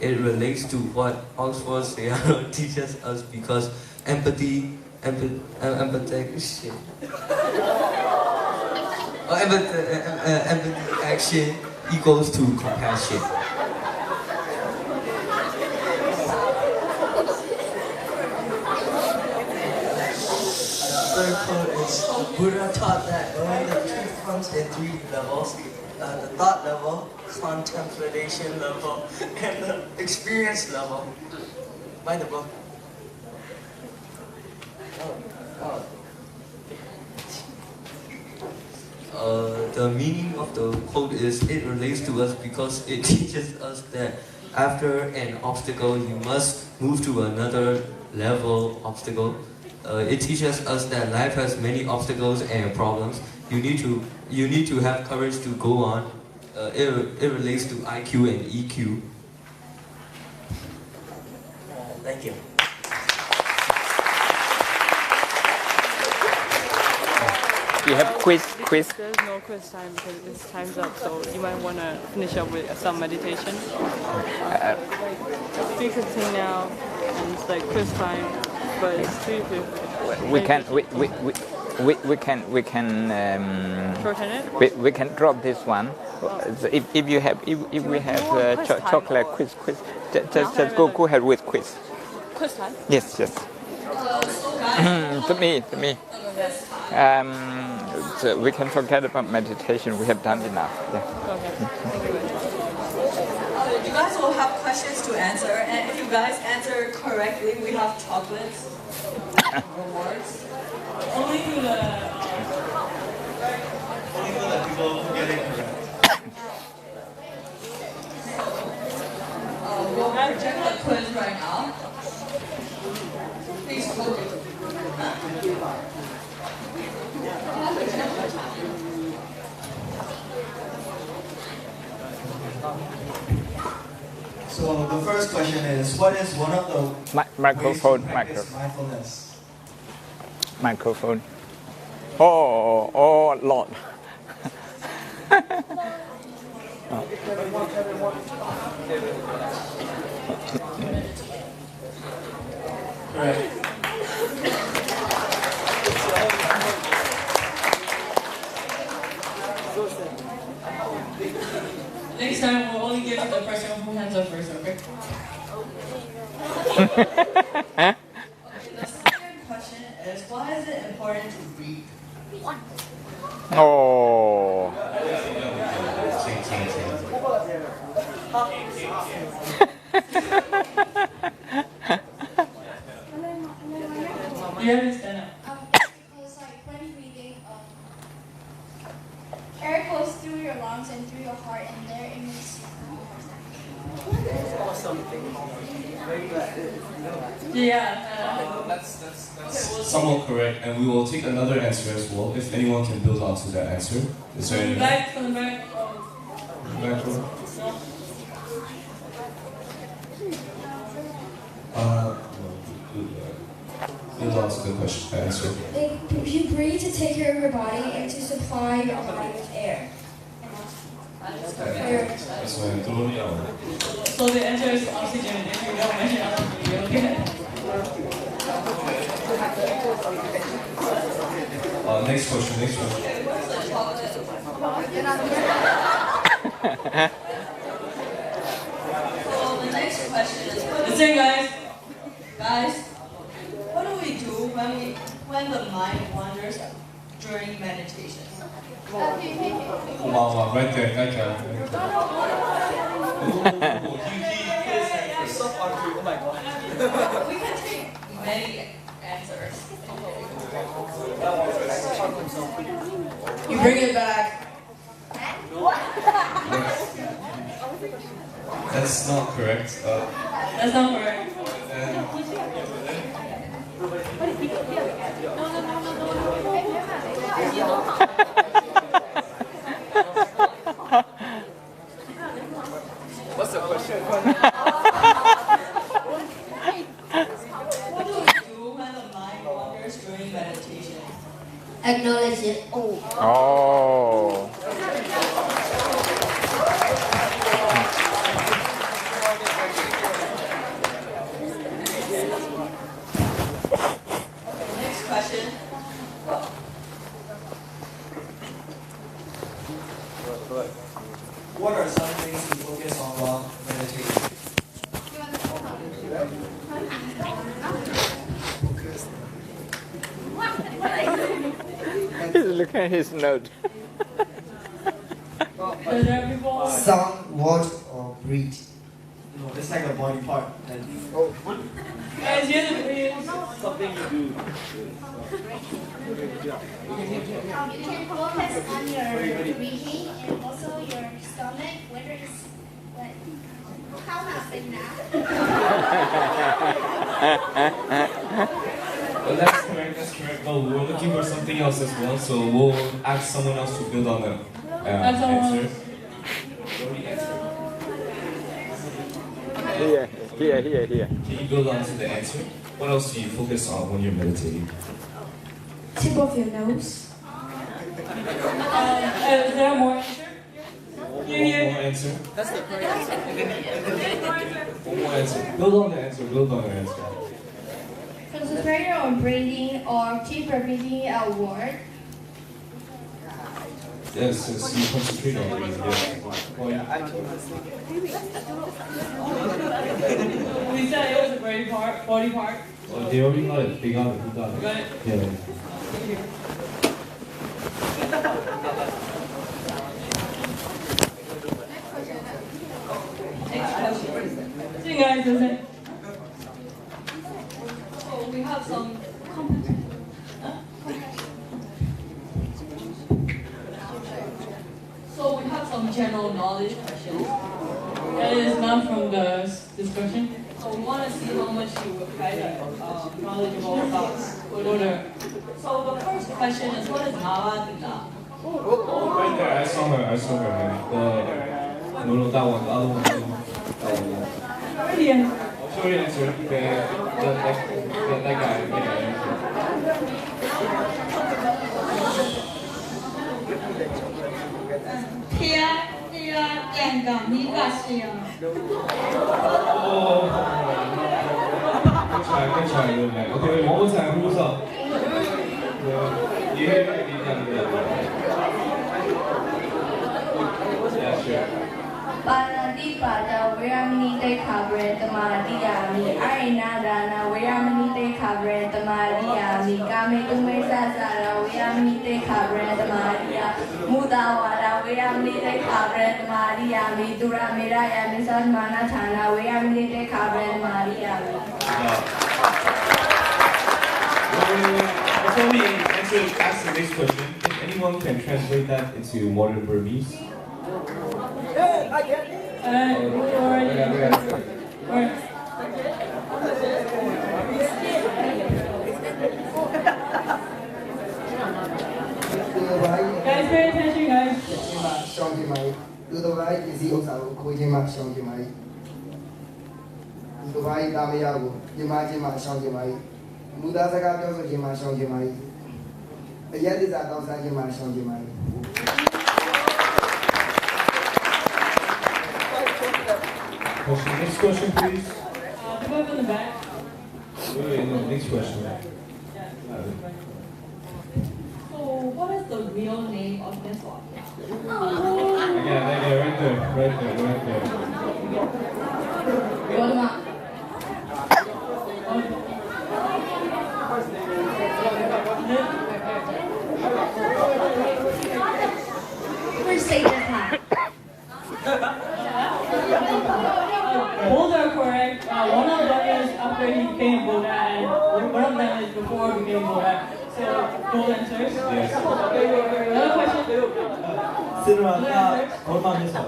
It relates to what Oxford Sayadaw teaches us because empathy action equals to compassion. Third quote is, the Buddha taught that knowing the truth comes in three levels: the thought level, contemplation level, and the experience level. By the book. The meaning of the quote is, it relates to us because it teaches us that after an obstacle, you must move to another level obstacle. It teaches us that life has many obstacles and problems. You need to have courage to go on. It relates to IQ and EQ. Thank you. You have quiz. There's no quiz time because it's time's up, so you might want to finish up with some meditation. 3:15 now, and it's like quiz time, but it's 3:15. We can shorten it. We can drop this one. So if we have chocolate quiz, just go ahead with quiz. Quiz time. Yes. To me. So we can forget about meditation. We have done enough. Yeah. Okay. You guys will have questions to answer, and if you guys answer correctly, we have chocolates rewards. Only to the people who get it correct. We'll project the quiz right now. Please focus. So the first question is, what is one of the microphone? Mindfulness? Microphone. Oh, Lord. Right. Next time, we'll only give it the person who hands up first, okay? The second question is, why is it important to read? Oh. You understand now? Because like when reading, air goes through your lungs and through your heart, and there it makes you That's somewhat correct, and we will take another answer as well. If anyone can build onto that answer, is there any? Back from the back. Build onto the question answer. You breathe to take care of your body and to supply your body with air. That's why I'm throwing out. So the answer is oxygen. If you don't mention oxygen, you don't get it. Next question. So the next question is, what is Listen, guys. Guys, what do we do when the mind wanders during meditation? Wow, right there, right there. Oh my god. We can take many answers. You bring it back. That's not correct. That's not correct. What's the question? What do we do when the mind wanders during meditation? Acknowledge it. Oh. Next question. What are some things to focus on while meditating? He's looking at his note. Sound, word, or breathe. No, it's like a body part. Guys, you have to breathe. Something you do. You can focus on your breathing and also your stomach, whether it's like how happened now. Well, that's correct, that's correct. Well, we're looking for something else as well, so we'll ask someone else to build on the answer. Here. Can you build on to the answer? What else do you focus on when you're meditating? Tip of your nose. Is there more answer? One more answer. That's the correct answer. One more answer. Build on the answer, build on the answer. Concentrate on breathing or keep repeating a word. Yes, you concentrate on breathing. Yes. We said it was a body part. Well, they already got it. They got it. Got it? Yeah. See, guys, listen. So we have some general knowledge questions. That is not from this question. So we want to see how much you guys are knowledgeable about order. So the first question is, what is Dhamma? Oh, right there. I saw her. No, that one. The other one. Already answered. I'll show you the answer. That guy. Good try. Okay, one more time. Who's up? Yeah, sure. Panati pada veramani te khabre tamadi ami arina dana veramani te khabre tamadi ami kame tume sasara veramani te khabre tamadi mudawara veramani te khabre tamadi ami dura mera ya misal mana thana veramani te khabre tamadi ami. Before we ask the next question, if anyone can translate that into modern Burmese. Guys, pay attention, guys. Do the right is the Osa, Kojima Shangimai. Do the right Damayago, Yamajima Shangimai. Mudazaka Josa Jima Shangimai. The Yadis are outside Jima Shangimai. Next question, please. Go in the back. Wait, no, next question. So, what is the real name of this one? Yeah, right there. Dhamma. conversation time. Both are correct. One of them is after he became Buddha, and one of them is before he became Buddha. So, both answers? Yes. Another question? Cinema, 얼마 해서?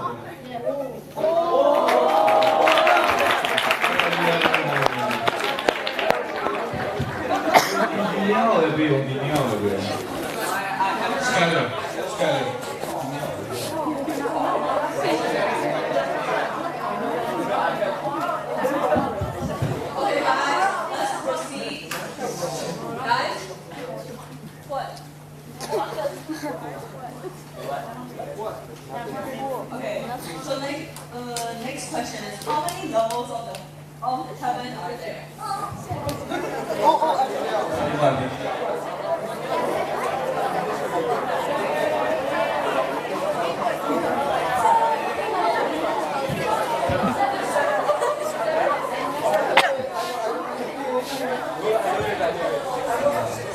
Okay, guys, let's proceed. Guys, what? Okay, so next question is how many levels of heaven are there?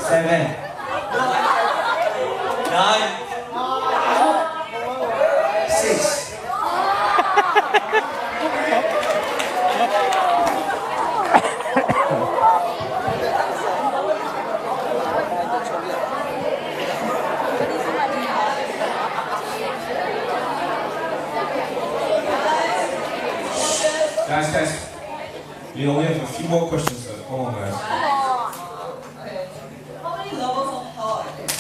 Seven. 9. 6. Guys, we only have a few more questions left. Come on, guys. Okay. How many levels of hell are there?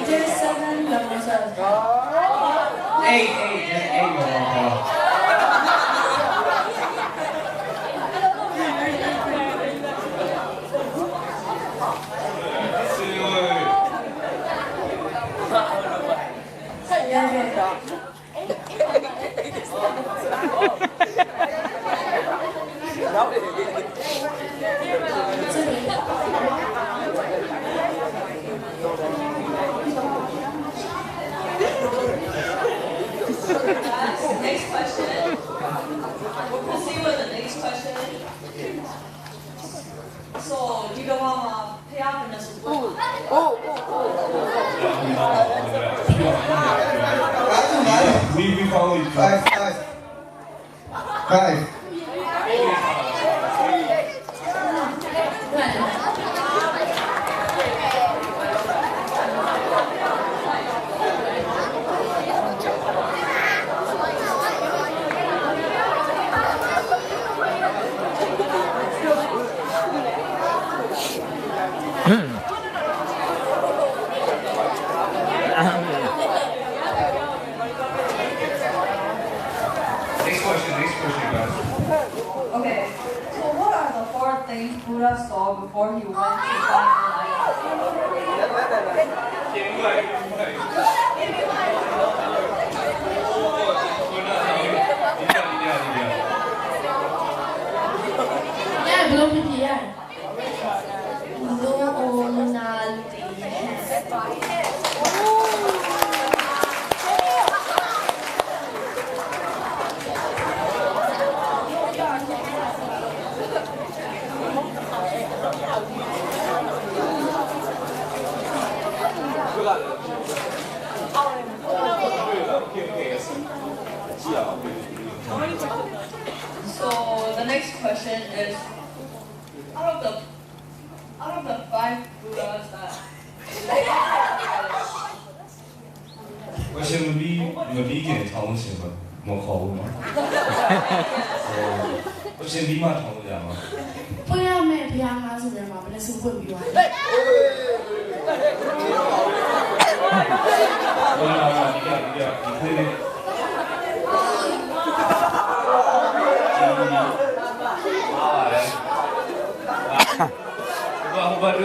There's 7 levels of hell. 8 levels of hell. Next question. We'll proceed with the next question. So, you don't want to pay off in this book. We found it. 5. Next question, guys. Okay. So, what are the 4 things Buddha saw before he went to find So the next question is, out of the 5 Buddhas that Question would be, vegan 討論先嘛，冇考嘛。Question B 嘛討論呀嘛。不要咩不要妈是人嘛，不能是混比完。Hãy subscribe cho kênh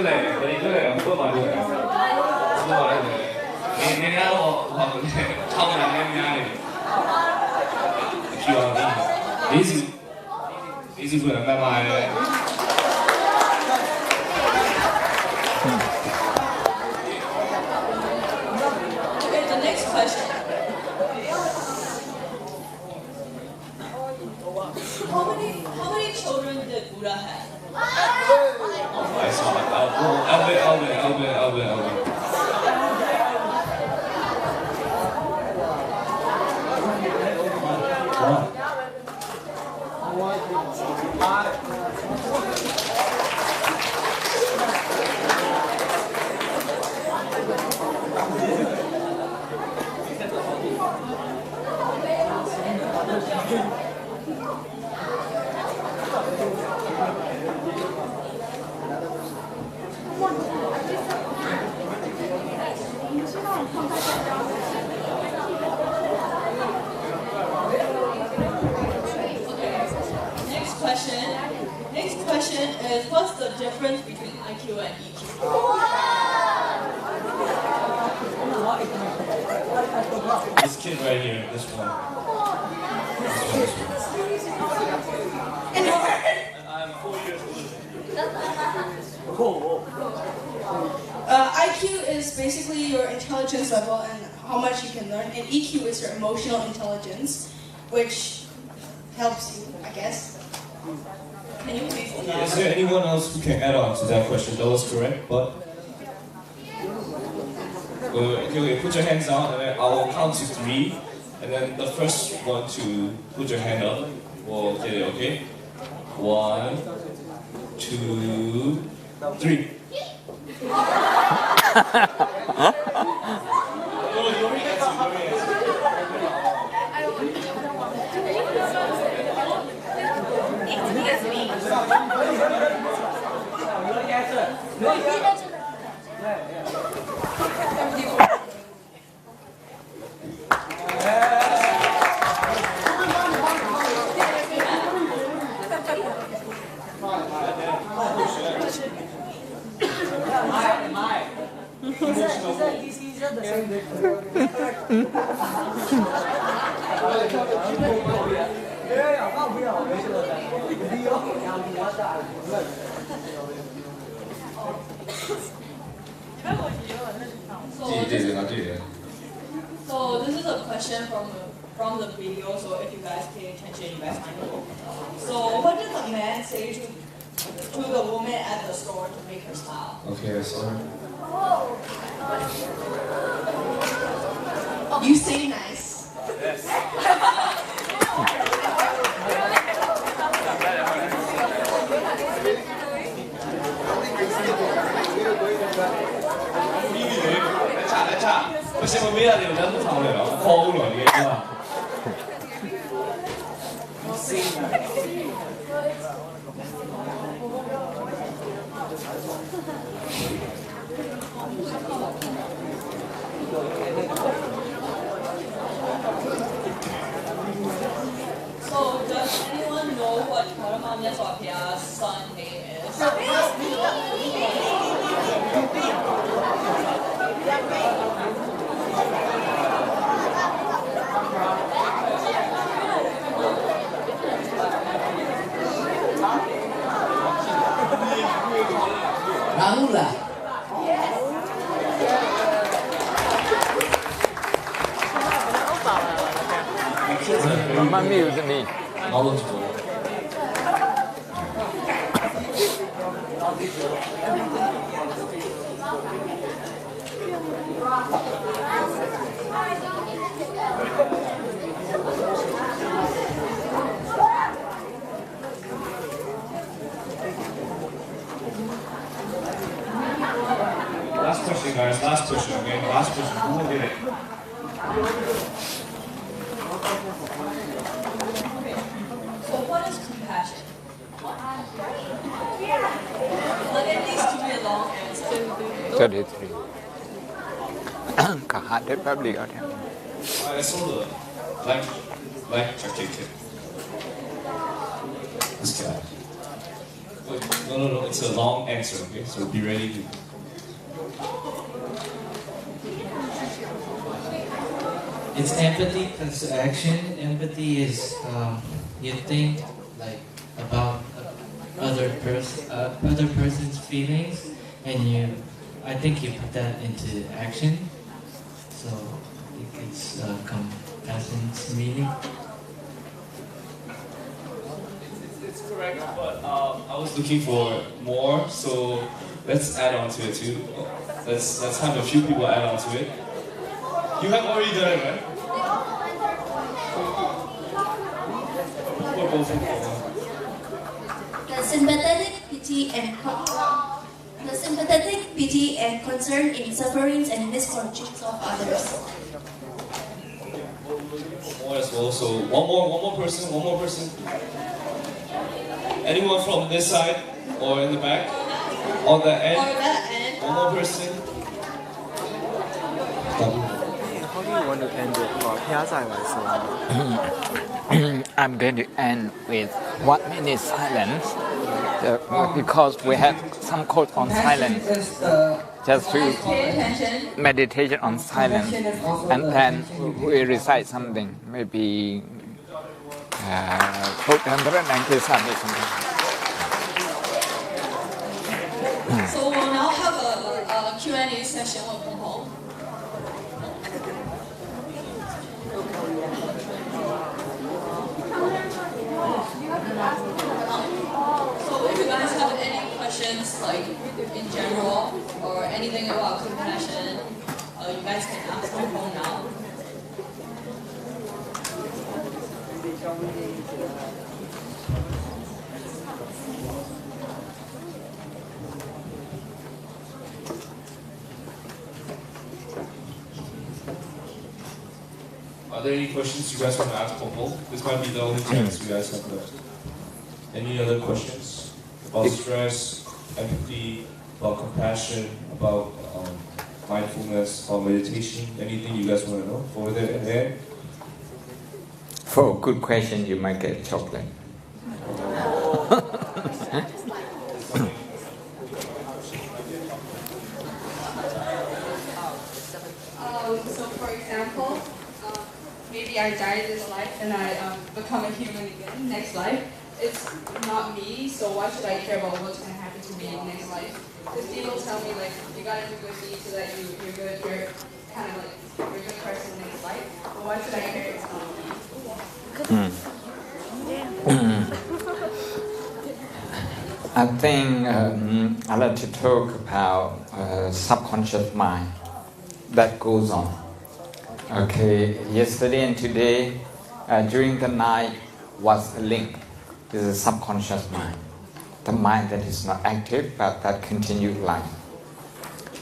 Ghiền Mì Gõ để không bỏ lỡ những Okay, the next question. How many children did Buddha have? I saw it. Albert. Next question is, what's the difference between IQ and EQ? This kid right here, this one. I'm 4 years older. IQ is basically your intelligence level and how much you can learn, and EQ is your emotional intelligence, which helps you, I guess. Can you please? Is there anyone else who can add on to that question? That was correct, but okay, put your hands down, and then I'll count to 3, and then the first one to put your hand up will get it. Okay, 1, 2, 3. So this is a question from the video, so if you guys pay attention, you guys might know. So what did the man say to the woman at the store to make her smile? Okay, sorry. You say nice. Yes. So does anyone know what Paramanya Swapia's son name is? Rahula. Mami using me. Knowledgeable. Last question, guys. Last question, okay? Last question. Who will get it? So what is compassion? Like it needs to be a long answer. 33. Kahat public out here. I saw the life jacket. This guy. Wait, no. It's a long answer, okay? So be ready to. It's empathy comes to action. Empathy is you think like about other person's feelings, and I think you put that into action. So it's compassion's meaning. It's correct, but I was looking for more, so let's add on to it too. Let's have a few people add on to it. You have already done it, right? The sympathetic, pity, and the sympathetic pity and concern in sufferings and misfortunes of others. More as well. So one more person. Anyone from this side or in the back? On the end. One more person. How do you want to end it? I'm going to end with 1 minute silence because we have some quotes on silence. Just to meditation on silence, and then we recite something, maybe quote 100 and something. So we'll now have a Q&A session with Paul. So if you guys have any questions, like in general, or anything about compassion, you guys can ask my phone now. Are there any questions you guys want to ask Paul? This might be the only chance you guys have left. Any other questions about stress, empathy, about compassion, about mindfulness, about meditation? Anything you guys want to know over there? For a good question, you might get chocolate. So for example, maybe I die this life and I become a human again next life. It's not me, so why should I care about what's going to happen to me next life? Because people tell me like, you got to do good deeds so that you're good, you're kind of like, you're a good person next life. But why should I care? It's not me. I think I'd like to talk about subconscious mind that goes on. Okay, yesterday and today, during the night, was a link. This is a subconscious mind, the mind that is not active but that continues life.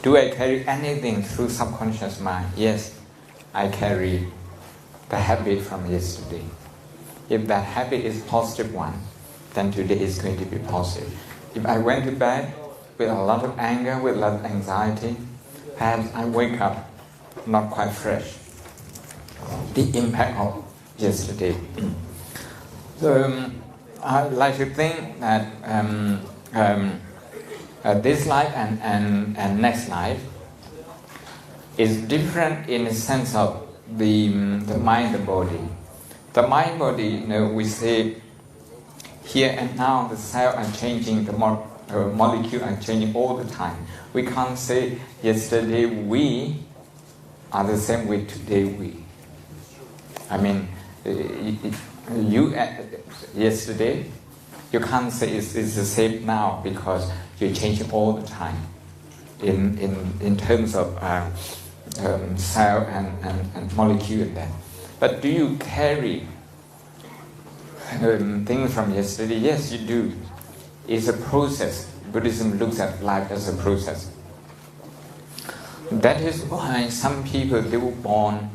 Do I carry anything through subconscious mind? Yes, I carry the habit from yesterday. If that habit is positive one, then today is going to be positive. If I went to bed with a lot of anger, with a lot of anxiety, perhaps I wake up not quite fresh. The impact of yesterday. So I like to think that this life and next life is different in the sense of the mind, the body. The mind, body, we say here and now the cells are changing, the molecules are changing all the time. We can't say yesterday we are the same way today we. I mean, you yesterday, you can't say it's the same now because you're changing all the time in terms of cell and molecule and that. But do you carry things from yesterday? Yes, you do. It's a process. Buddhism looks at life as a process. That is why some people, they were born,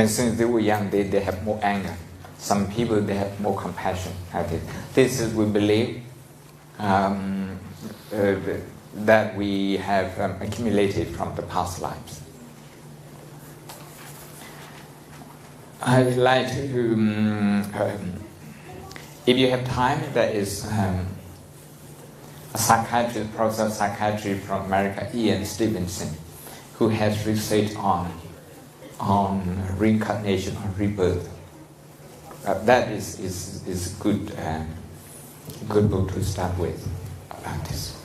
since they were young, they have more anger. Some people, they have more compassion. This is, we believe, that we have accumulated from the past lives. I'd like to, if you have time, there is a psychiatrist, professor of psychiatry from America, Ian Stevenson, who has research on reincarnation or rebirth. That is good book to start with about this.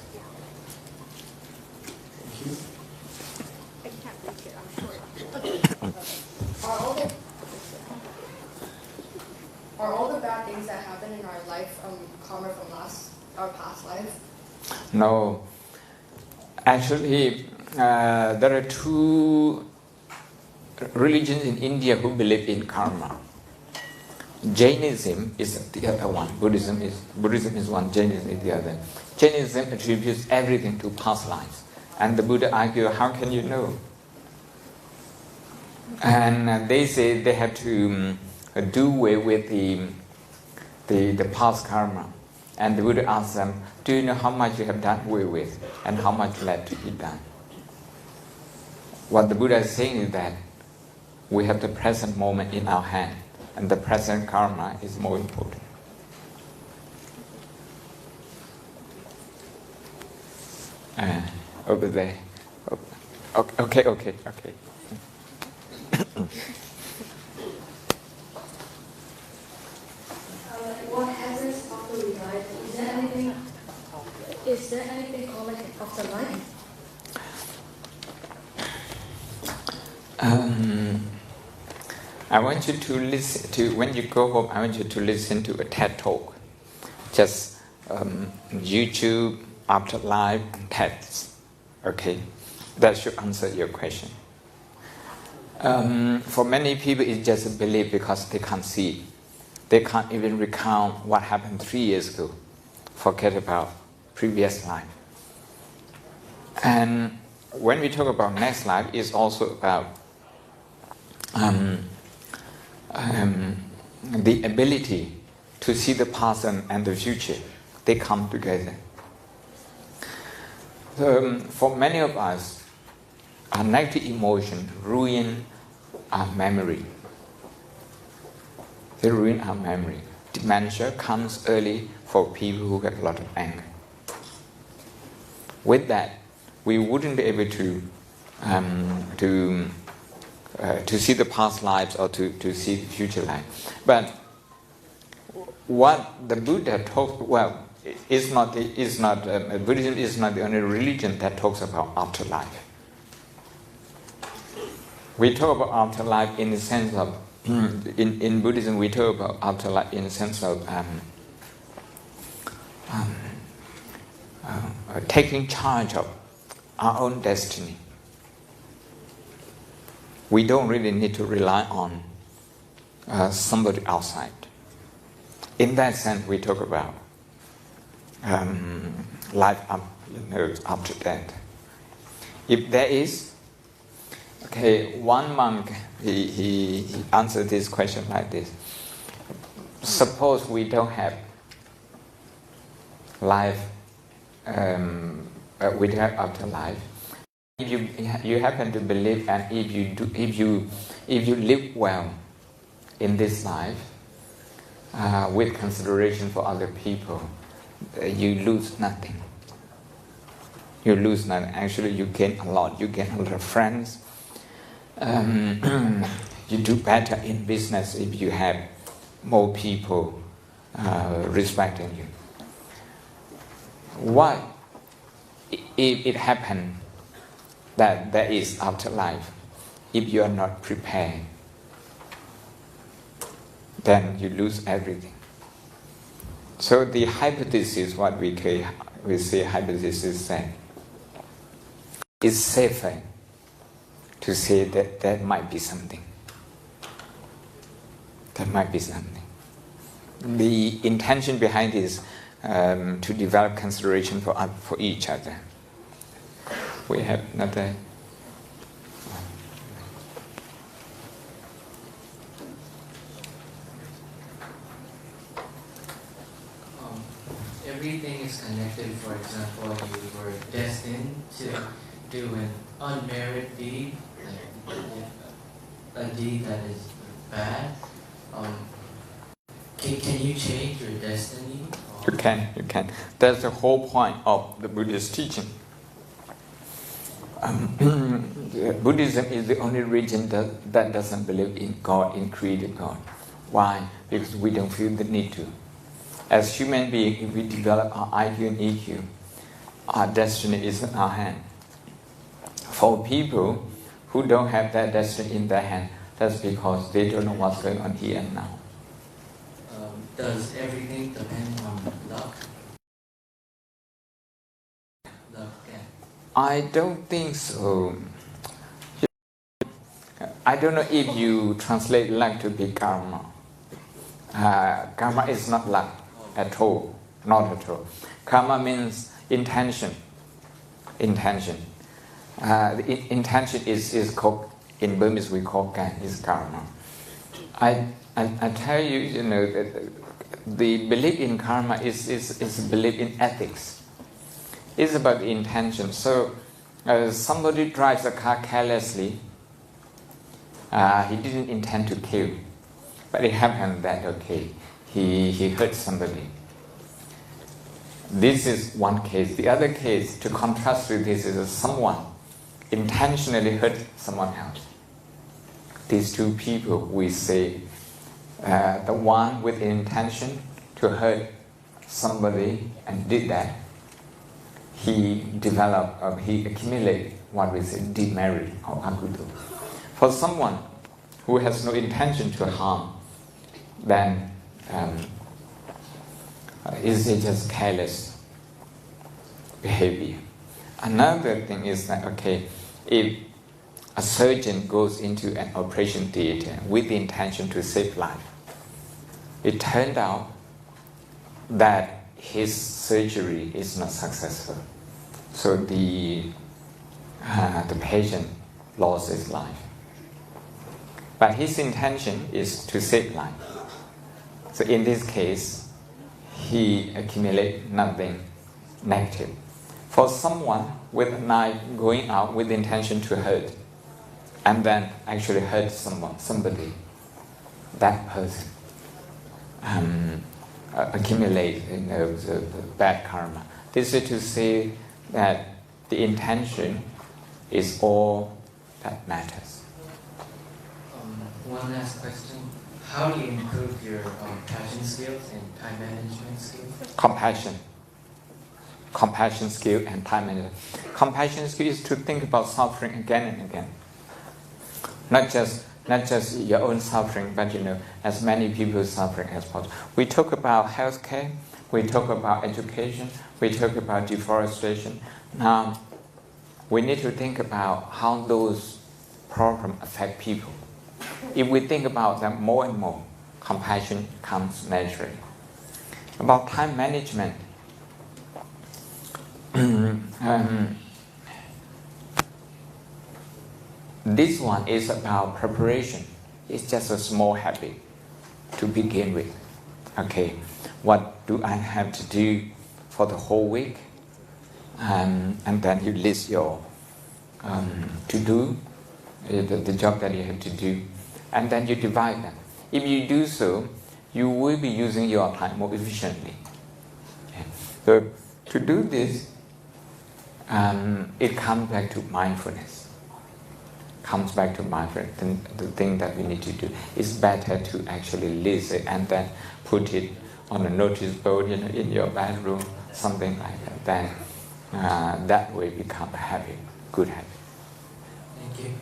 Are all the bad things that happen in our life karma from our past lives? No. Actually, there are two religions in India who believe in karma. Jainism is the other one. Buddhism is one, Jainism is the other. Jainism attributes everything to past lives. And the Buddha argued, how can you know? And they say they have to do away with the past karma. And the Buddha asked them, do you know how much you have done away with and how much left to be done? What the Buddha is saying is that we have the present moment in our hand, and the present karma is more important. Over there. Okay. What happens after we die? Is there anything called like an afterlife? I want you to listen to, when you go home, I want you to listen to a TED talk. Just YouTube, afterlife, and TEDs. Okay? That should answer your question. For many people, it's just a belief because they can't see it. They can't even recount what happened 3 years ago. Forget about previous life. And when we talk about next life, it's also about the ability to see the past and the future. They come together. For many of us, our negative emotion ruin our memory. They ruin our memory. Dementia comes early for people who have a lot of anger. With that, we wouldn't be able to see the past lives or to see the future life. But what the Buddha talks, Buddhism is not the only religion that talks about afterlife. We talk about afterlife in the sense of, in Buddhism we talk about afterlife in the sense of taking charge of our own destiny. We don't really need to rely on somebody outside. In that sense, we talk about life after death. If there is, one monk, he answered this question like this. Suppose we don't have life, we don't have afterlife. If you happen to believe, and if you live well in this life, with consideration for other people, you lose nothing. You lose nothing. Actually, you gain a lot. You gain a lot of friends. You do better in business if you have more people respecting you. What if it happened that there is afterlife? If you are not prepared, then you lose everything. So the hypothesis, what we say hypothesis that it's safer to say that there might be something. There might be something. The intention behind is to develop consideration for each other. We have another. Everything is connected. For example, you were destined to do an unmerited deed, like a deed that is bad. Can you change your destiny? You can. That's the whole point of the Buddhist teaching. Buddhism is the only religion that doesn't believe in God, in created God. Why? Because we don't feel the need to. As human beings, if we develop our IQ and EQ, our destiny is in our hand. For people who don't have that destiny in their hand, that's because they don't know what's going on here and now. Does everything depend on luck? I don't think so. I don't know if you translate luck to be karma. Karma is not luck at all, not at all. Karma means intention. Intention. The intention is called, in Burmese we call Gan, is karma. I tell you, the belief in karma is belief in ethics. It's about the intention. So, somebody drives a car carelessly. He didn't intend to kill, but it happened that he hurt somebody. This is one case. The other case, to contrast with this, is someone intentionally hurt someone else. These two people, we say, the one with the intention to hurt somebody and did that, he developed, he accumulated what we say demerit or agudo. For someone who has no intention to harm, then is it just careless behavior? Another thing is that, if a surgeon goes into an operation theater with the intention to save life, it turned out that his surgery is not successful. So the patient lost his life. But his intention is to save life. So in this case, he accumulates nothing negative. For someone with a knife going out with the intention to hurt, and then actually hurt somebody, that person accumulates the bad karma. This is to say that the intention is all that matters. One last question. How do you improve your passion skills and time management skills? Compassion skill and time management. Compassion skill is to think about suffering again and again. Not just your own suffering, but as many people suffering as possible. We talk about healthcare, we talk about education, we talk about deforestation. Now, we need to think about how those problems affect people. If we think about them more and more, compassion comes naturally. About time management, this one is about preparation. It's just a small habit to begin with. What do I have to do for the whole week? And then you list your to do, the job that you have to do, and then you divide them. If you do so, you will be using your time more efficiently. So to do this, it comes back to mindfulness. The thing that we need to do is better to actually list it and then put it on a notice board, in your bedroom, something like that. Then that will become a habit, good habit. Thank you.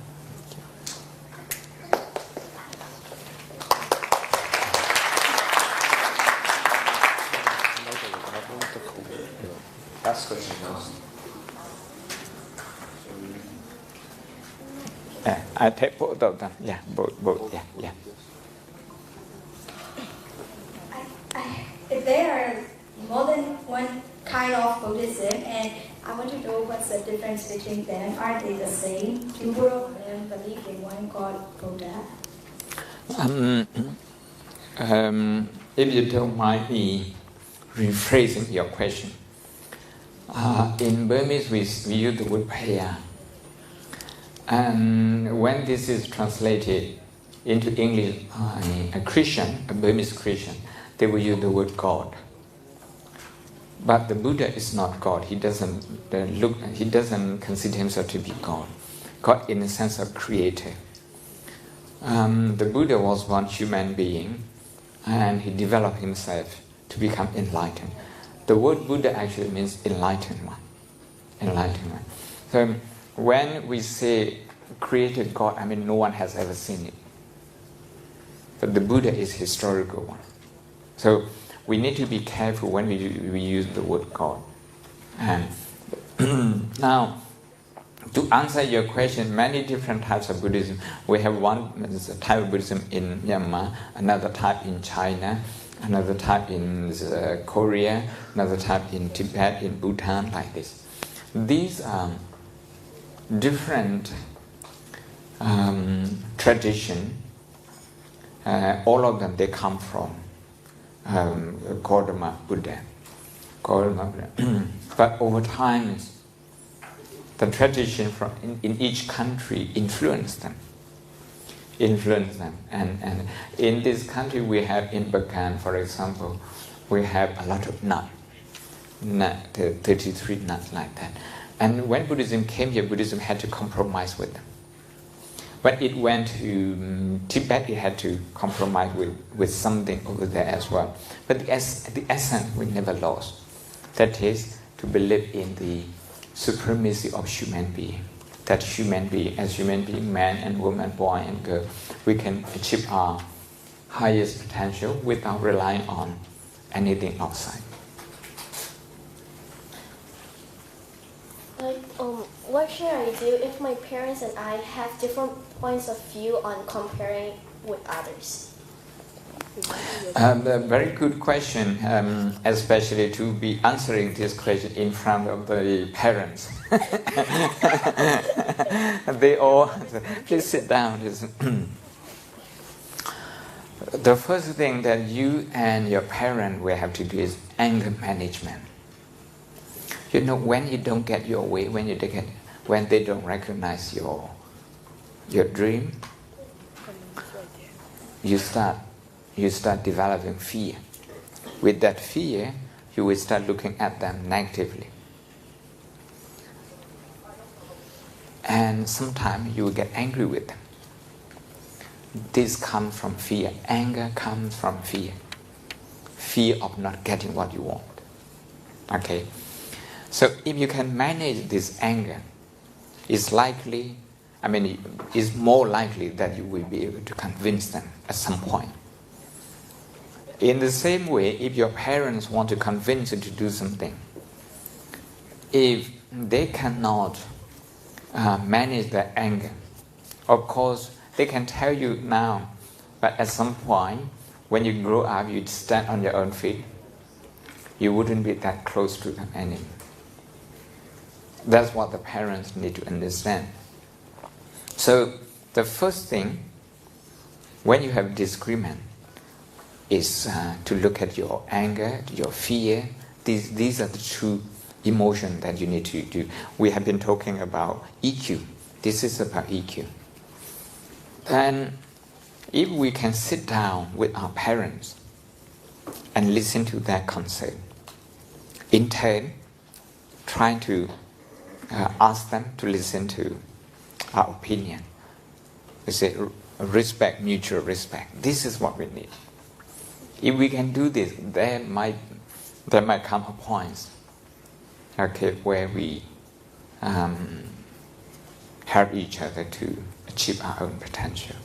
Last question first. I take both of them. Yeah, both. Yeah. If there are more than one kind of Buddhism, and I want to know what's the difference between them. Are they the same? Do both of them believe in one God, Buddha? If you don't mind me rephrasing your question. In Burmese, we use the word Paya. And when this is translated into English, a Christian, a Burmese Christian, they will use the word God. But the Buddha is not God. He doesn't consider himself to be God. God in the sense of creator. The Buddha was one human being, and he developed himself to become enlightened. The word Buddha actually means enlightened one. So when we say created God, no one has ever seen it. But the Buddha is historical one. So we need to be careful when we use the word God. And now, to answer your question, many different types of Buddhism. We have one type of Buddhism in Myanmar, another type in China, another type in Korea, another type in Tibet, in Bhutan, like this. These are different tradition. All of them, they come from Gautama Buddha. But over time, the tradition from in each country influence them. And in this country we have, in Bagan, for example, we have a lot of nuts, 33 nuts like that. And when Buddhism came here, Buddhism had to compromise with them. When it went to Tibet, it had to compromise with something over there as well. But the essence we never lost. That is, to believe in the supremacy of human being. That human being, as human being, man and woman, boy and girl, we can achieve our highest potential without relying on anything outside. What should I do if my parents and I have different points of view on comparing with others? A very good question, especially to be answering this question in front of the parents. They all, please sit down. The first thing that you and your parent will have to do is anger management. You know, when you don't get your way, when they don't recognize your dream, you start developing fear. With that fear, you will start looking at them negatively. And sometimes you will get angry with them. This comes from fear. Anger comes from fear. Fear of not getting what you want. Okay? So if you can manage this anger, it's more likely that you will be able to convince them at some point. In the same way, if your parents want to convince you to do something, if they cannot manage their anger, of course, they can tell you now, but at some point, when you grow up, you'd stand on your own feet. You wouldn't be that close to them anymore. That's what the parents need to understand. So, the first thing, when you have disagreement, is to look at your anger, your fear. These are the two emotions that you need to do. We have been talking about EQ. This is about EQ. And if we can sit down with our parents and listen to their concern, in turn, trying to ask them to listen to our opinion. We say respect, mutual respect. This is what we need. If we can do this, there might come a point, okay, where we help each other to achieve our own potential.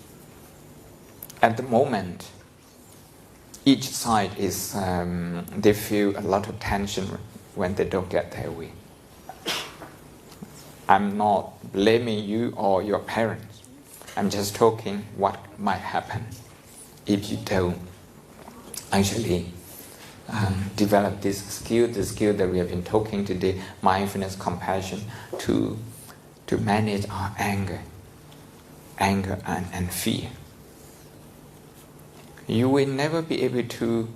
At the moment, each side is they feel a lot of tension when they don't get their way. I'm not blaming you or your parents. I'm just talking what might happen if you don't actually develop this skill, the skill that we have been talking today, mindfulness, compassion, to manage our anger and fear. You will never be able to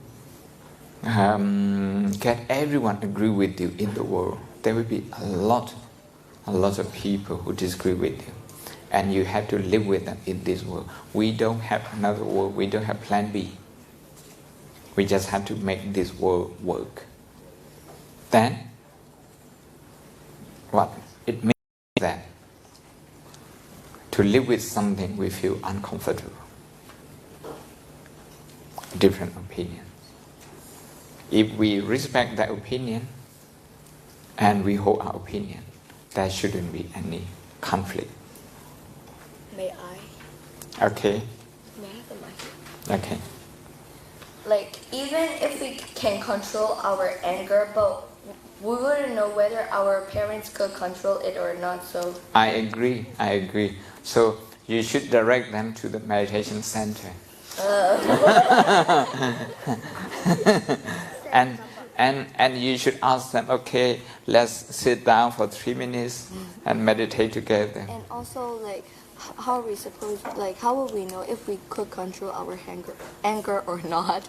get everyone agree with you in the world. There will be a lot of people who disagree with you, and you have to live with them in this world. We don't have another world. We don't have plan B. We just have to make this world work. Then, what it means that to live with something we feel uncomfortable, different opinions. If we respect that opinion and we hold our opinion, there shouldn't be any conflict. May I? Okay. May I have a mic? Okay. Like, even if we can control our anger, but we wouldn't know whether our parents could control it or not. So I agree. So you should direct them to the meditation center. And you should ask them, okay, let's sit down for 3 minutes and meditate together. And also, like, how are we supposed, like, how will we know if we could control our anger or not?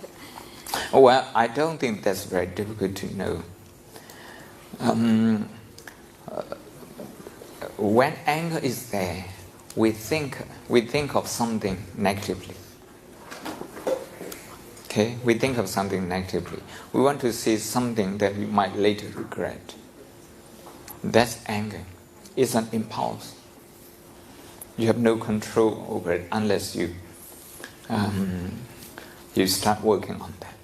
Well, I don't think that's very difficult to know. When anger is there, we think of something negatively. Okay, we think of something negatively. We want to say something that we might later regret. That's anger. It's an impulse. You have no control over it unless you start working on that.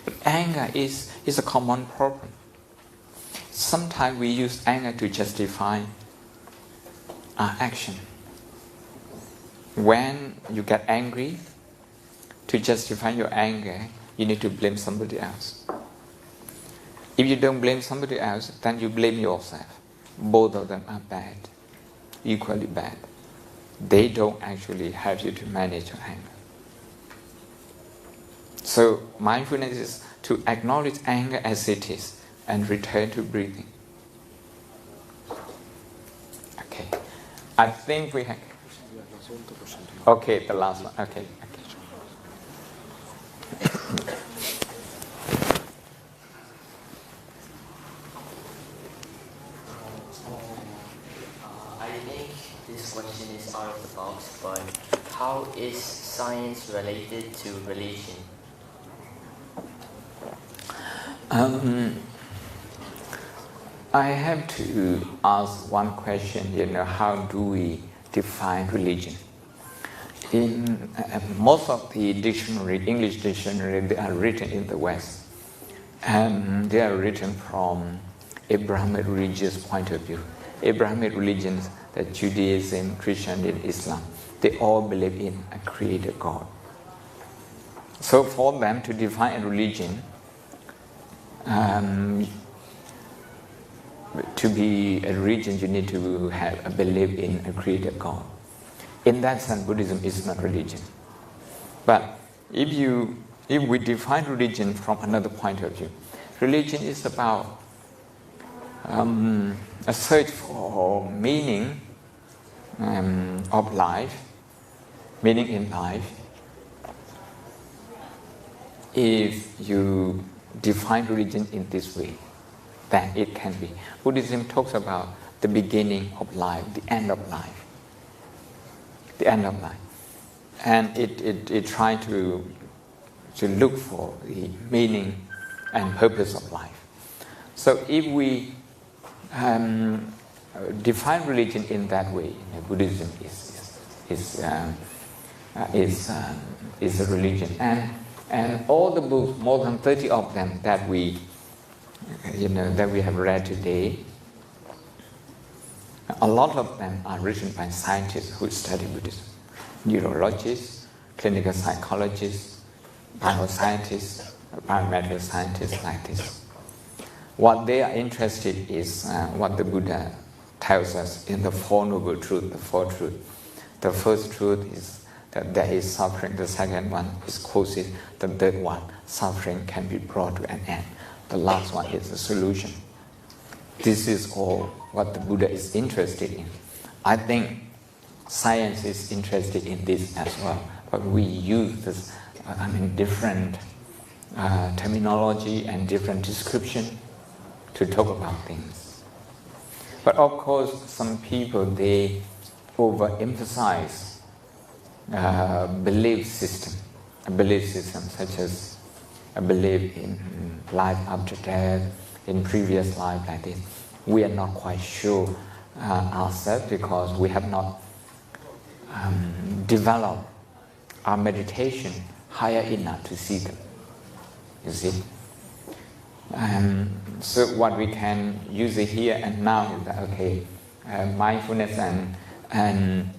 But anger is a common problem. Sometimes we use anger to justify our action. When you get angry, to justify your anger, you need to blame somebody else. If you don't blame somebody else, then you blame yourself. Both of them are bad, equally bad. They don't actually help you to manage your anger. So mindfulness is to acknowledge anger as it is and return to breathing. Okay. I think we have... Okay, the last one. Okay. I think this question is out of the box, but how is science related to religion? I have to ask one question, how do we define religion? In most of the English dictionary, they are written in the West. And they are written from Abrahamic religious point of view. Abrahamic religions, that Judaism, Christianity, Islam, they all believe in a creator God. So for them to define a religion, to be a religion, you need to have a belief in a creator God. In that sense, Buddhism is not religion. But if we define religion from another point of view, religion is about a search for meaning of life, meaning in life. If you define religion in this way, then it can be. Buddhism talks about the beginning of life, the end of life. The end of life. And it tries to look for the meaning and purpose of life. So if we define religion in that way, Buddhism is a religion. And all the books, more than 30 of them that we have read today, a lot of them are written by scientists who study Buddhism. Neurologists, clinical psychologists, bioscientists, biomedical scientists like this. What they are interested in is what the Buddha tells us in the Four Noble Truths, the Four Truths. The first truth is that there is suffering. The second one is quoted. The third one, suffering can be brought to an end. The last one is the solution. This is all what the Buddha is interested in. I think science is interested in this as well, but we use this, different terminology and different description to talk about things. But of course, some people, they overemphasize belief system such as a belief in life after death, in previous life like this. We are not quite sure ourselves because we have not developed our meditation higher enough to see them. You see? So what we can use it here and now is that, mindfulness and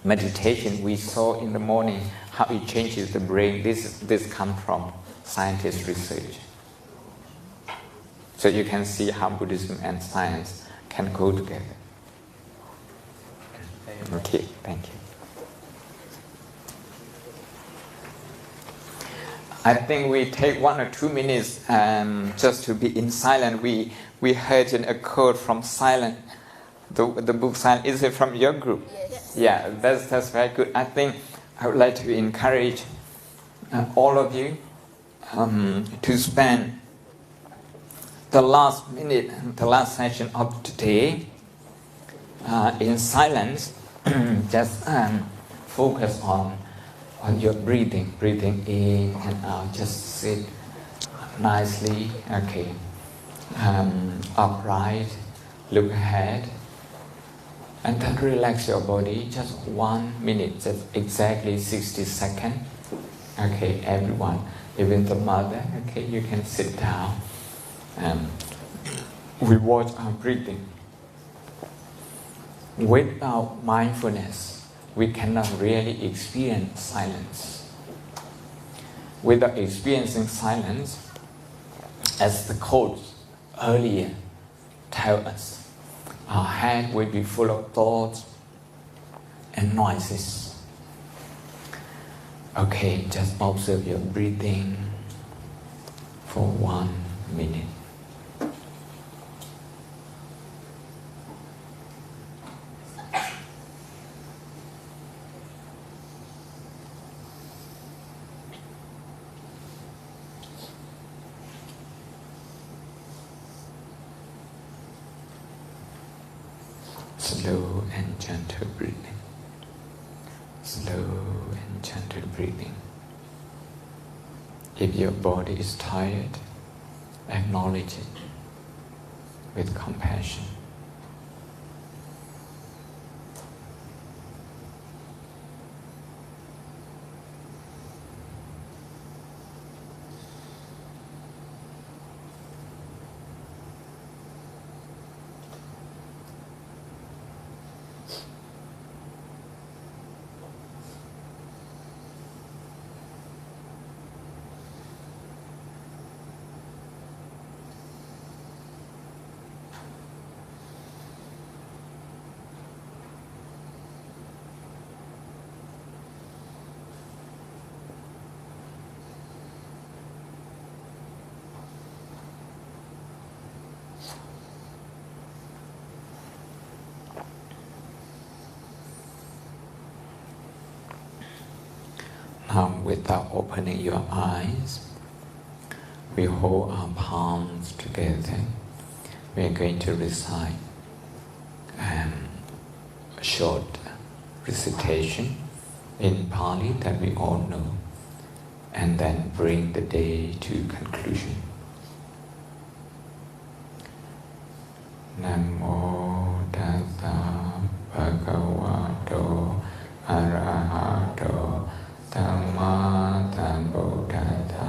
meditation, we saw in the morning how it changes the brain. This comes from scientist research. So you can see how Buddhism and science can go together. Okay, thank you. I think we take 1 or 2 minutes just to be in silence. We heard a quote from Silent, the book Silent. Is it from your group? Yes. Yeah, that's very good. I think I would like to encourage all of you to spend the last minute, the last session of today in silence. Just focus on your breathing in and out. Just sit nicely, okay, upright, look ahead, and then relax your body. Just 1 minute, just exactly 60 seconds. Okay, everyone, even the mother, okay, you can sit down. We watch our breathing. Without mindfulness, we cannot really experience silence. Without experiencing silence, as the quote earlier tell us, our head will be full of thoughts and noises. Okay, just observe your breathing for 1 minute. Slow and gentle breathing. Slow and gentle breathing. If your body is tired, acknowledge it with compassion. Now, without opening your eyes, we hold our palms together. We are going to recite a short recitation in Pali that we all know, and then bring the day to conclusion. Namo Tassa Bhagavato Arahato Dhamma Sambuddhassa.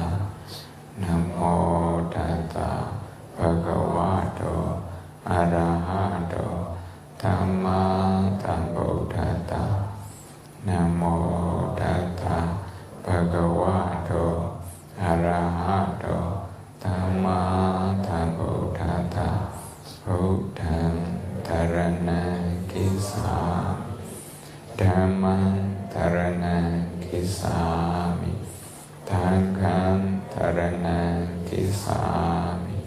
Namo Tassa Bhagavato Arahato Dhamma Sambuddhassa. Namo Tassa Bhagavato Arahato Dhamma Sambuddhassa. Buddham Taranam Gissami, Dhammam Taranam Gissami, Sangham Taranam Gissami,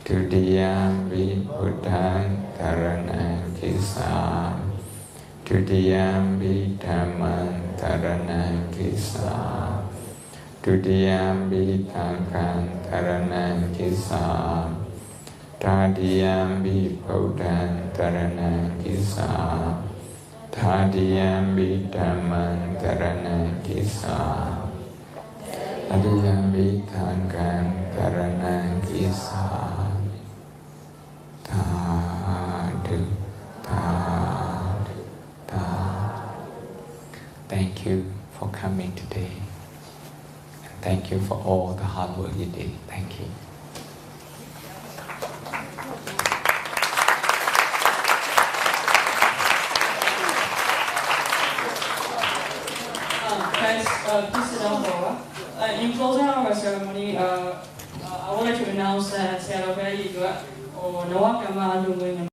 Tudiyampi Buddham Taranam Gissami, Tudiyampi Dhammam Taranam Gissami, Tudiyampi Sangham Taranam Gissami, Tadiyampi Buddham Taranam Gissami, Tadiyampi Dhammam Taranam Gissami, Tadiyampi Sangham Taranam Gissami. Tadu, tadu, tadu. Thank you for coming today. And thank you for all the hard work you did. Thank you. Guys, please sit down for a while. In closing our ceremony, I wanted to announce that Sayadaw or Nawakama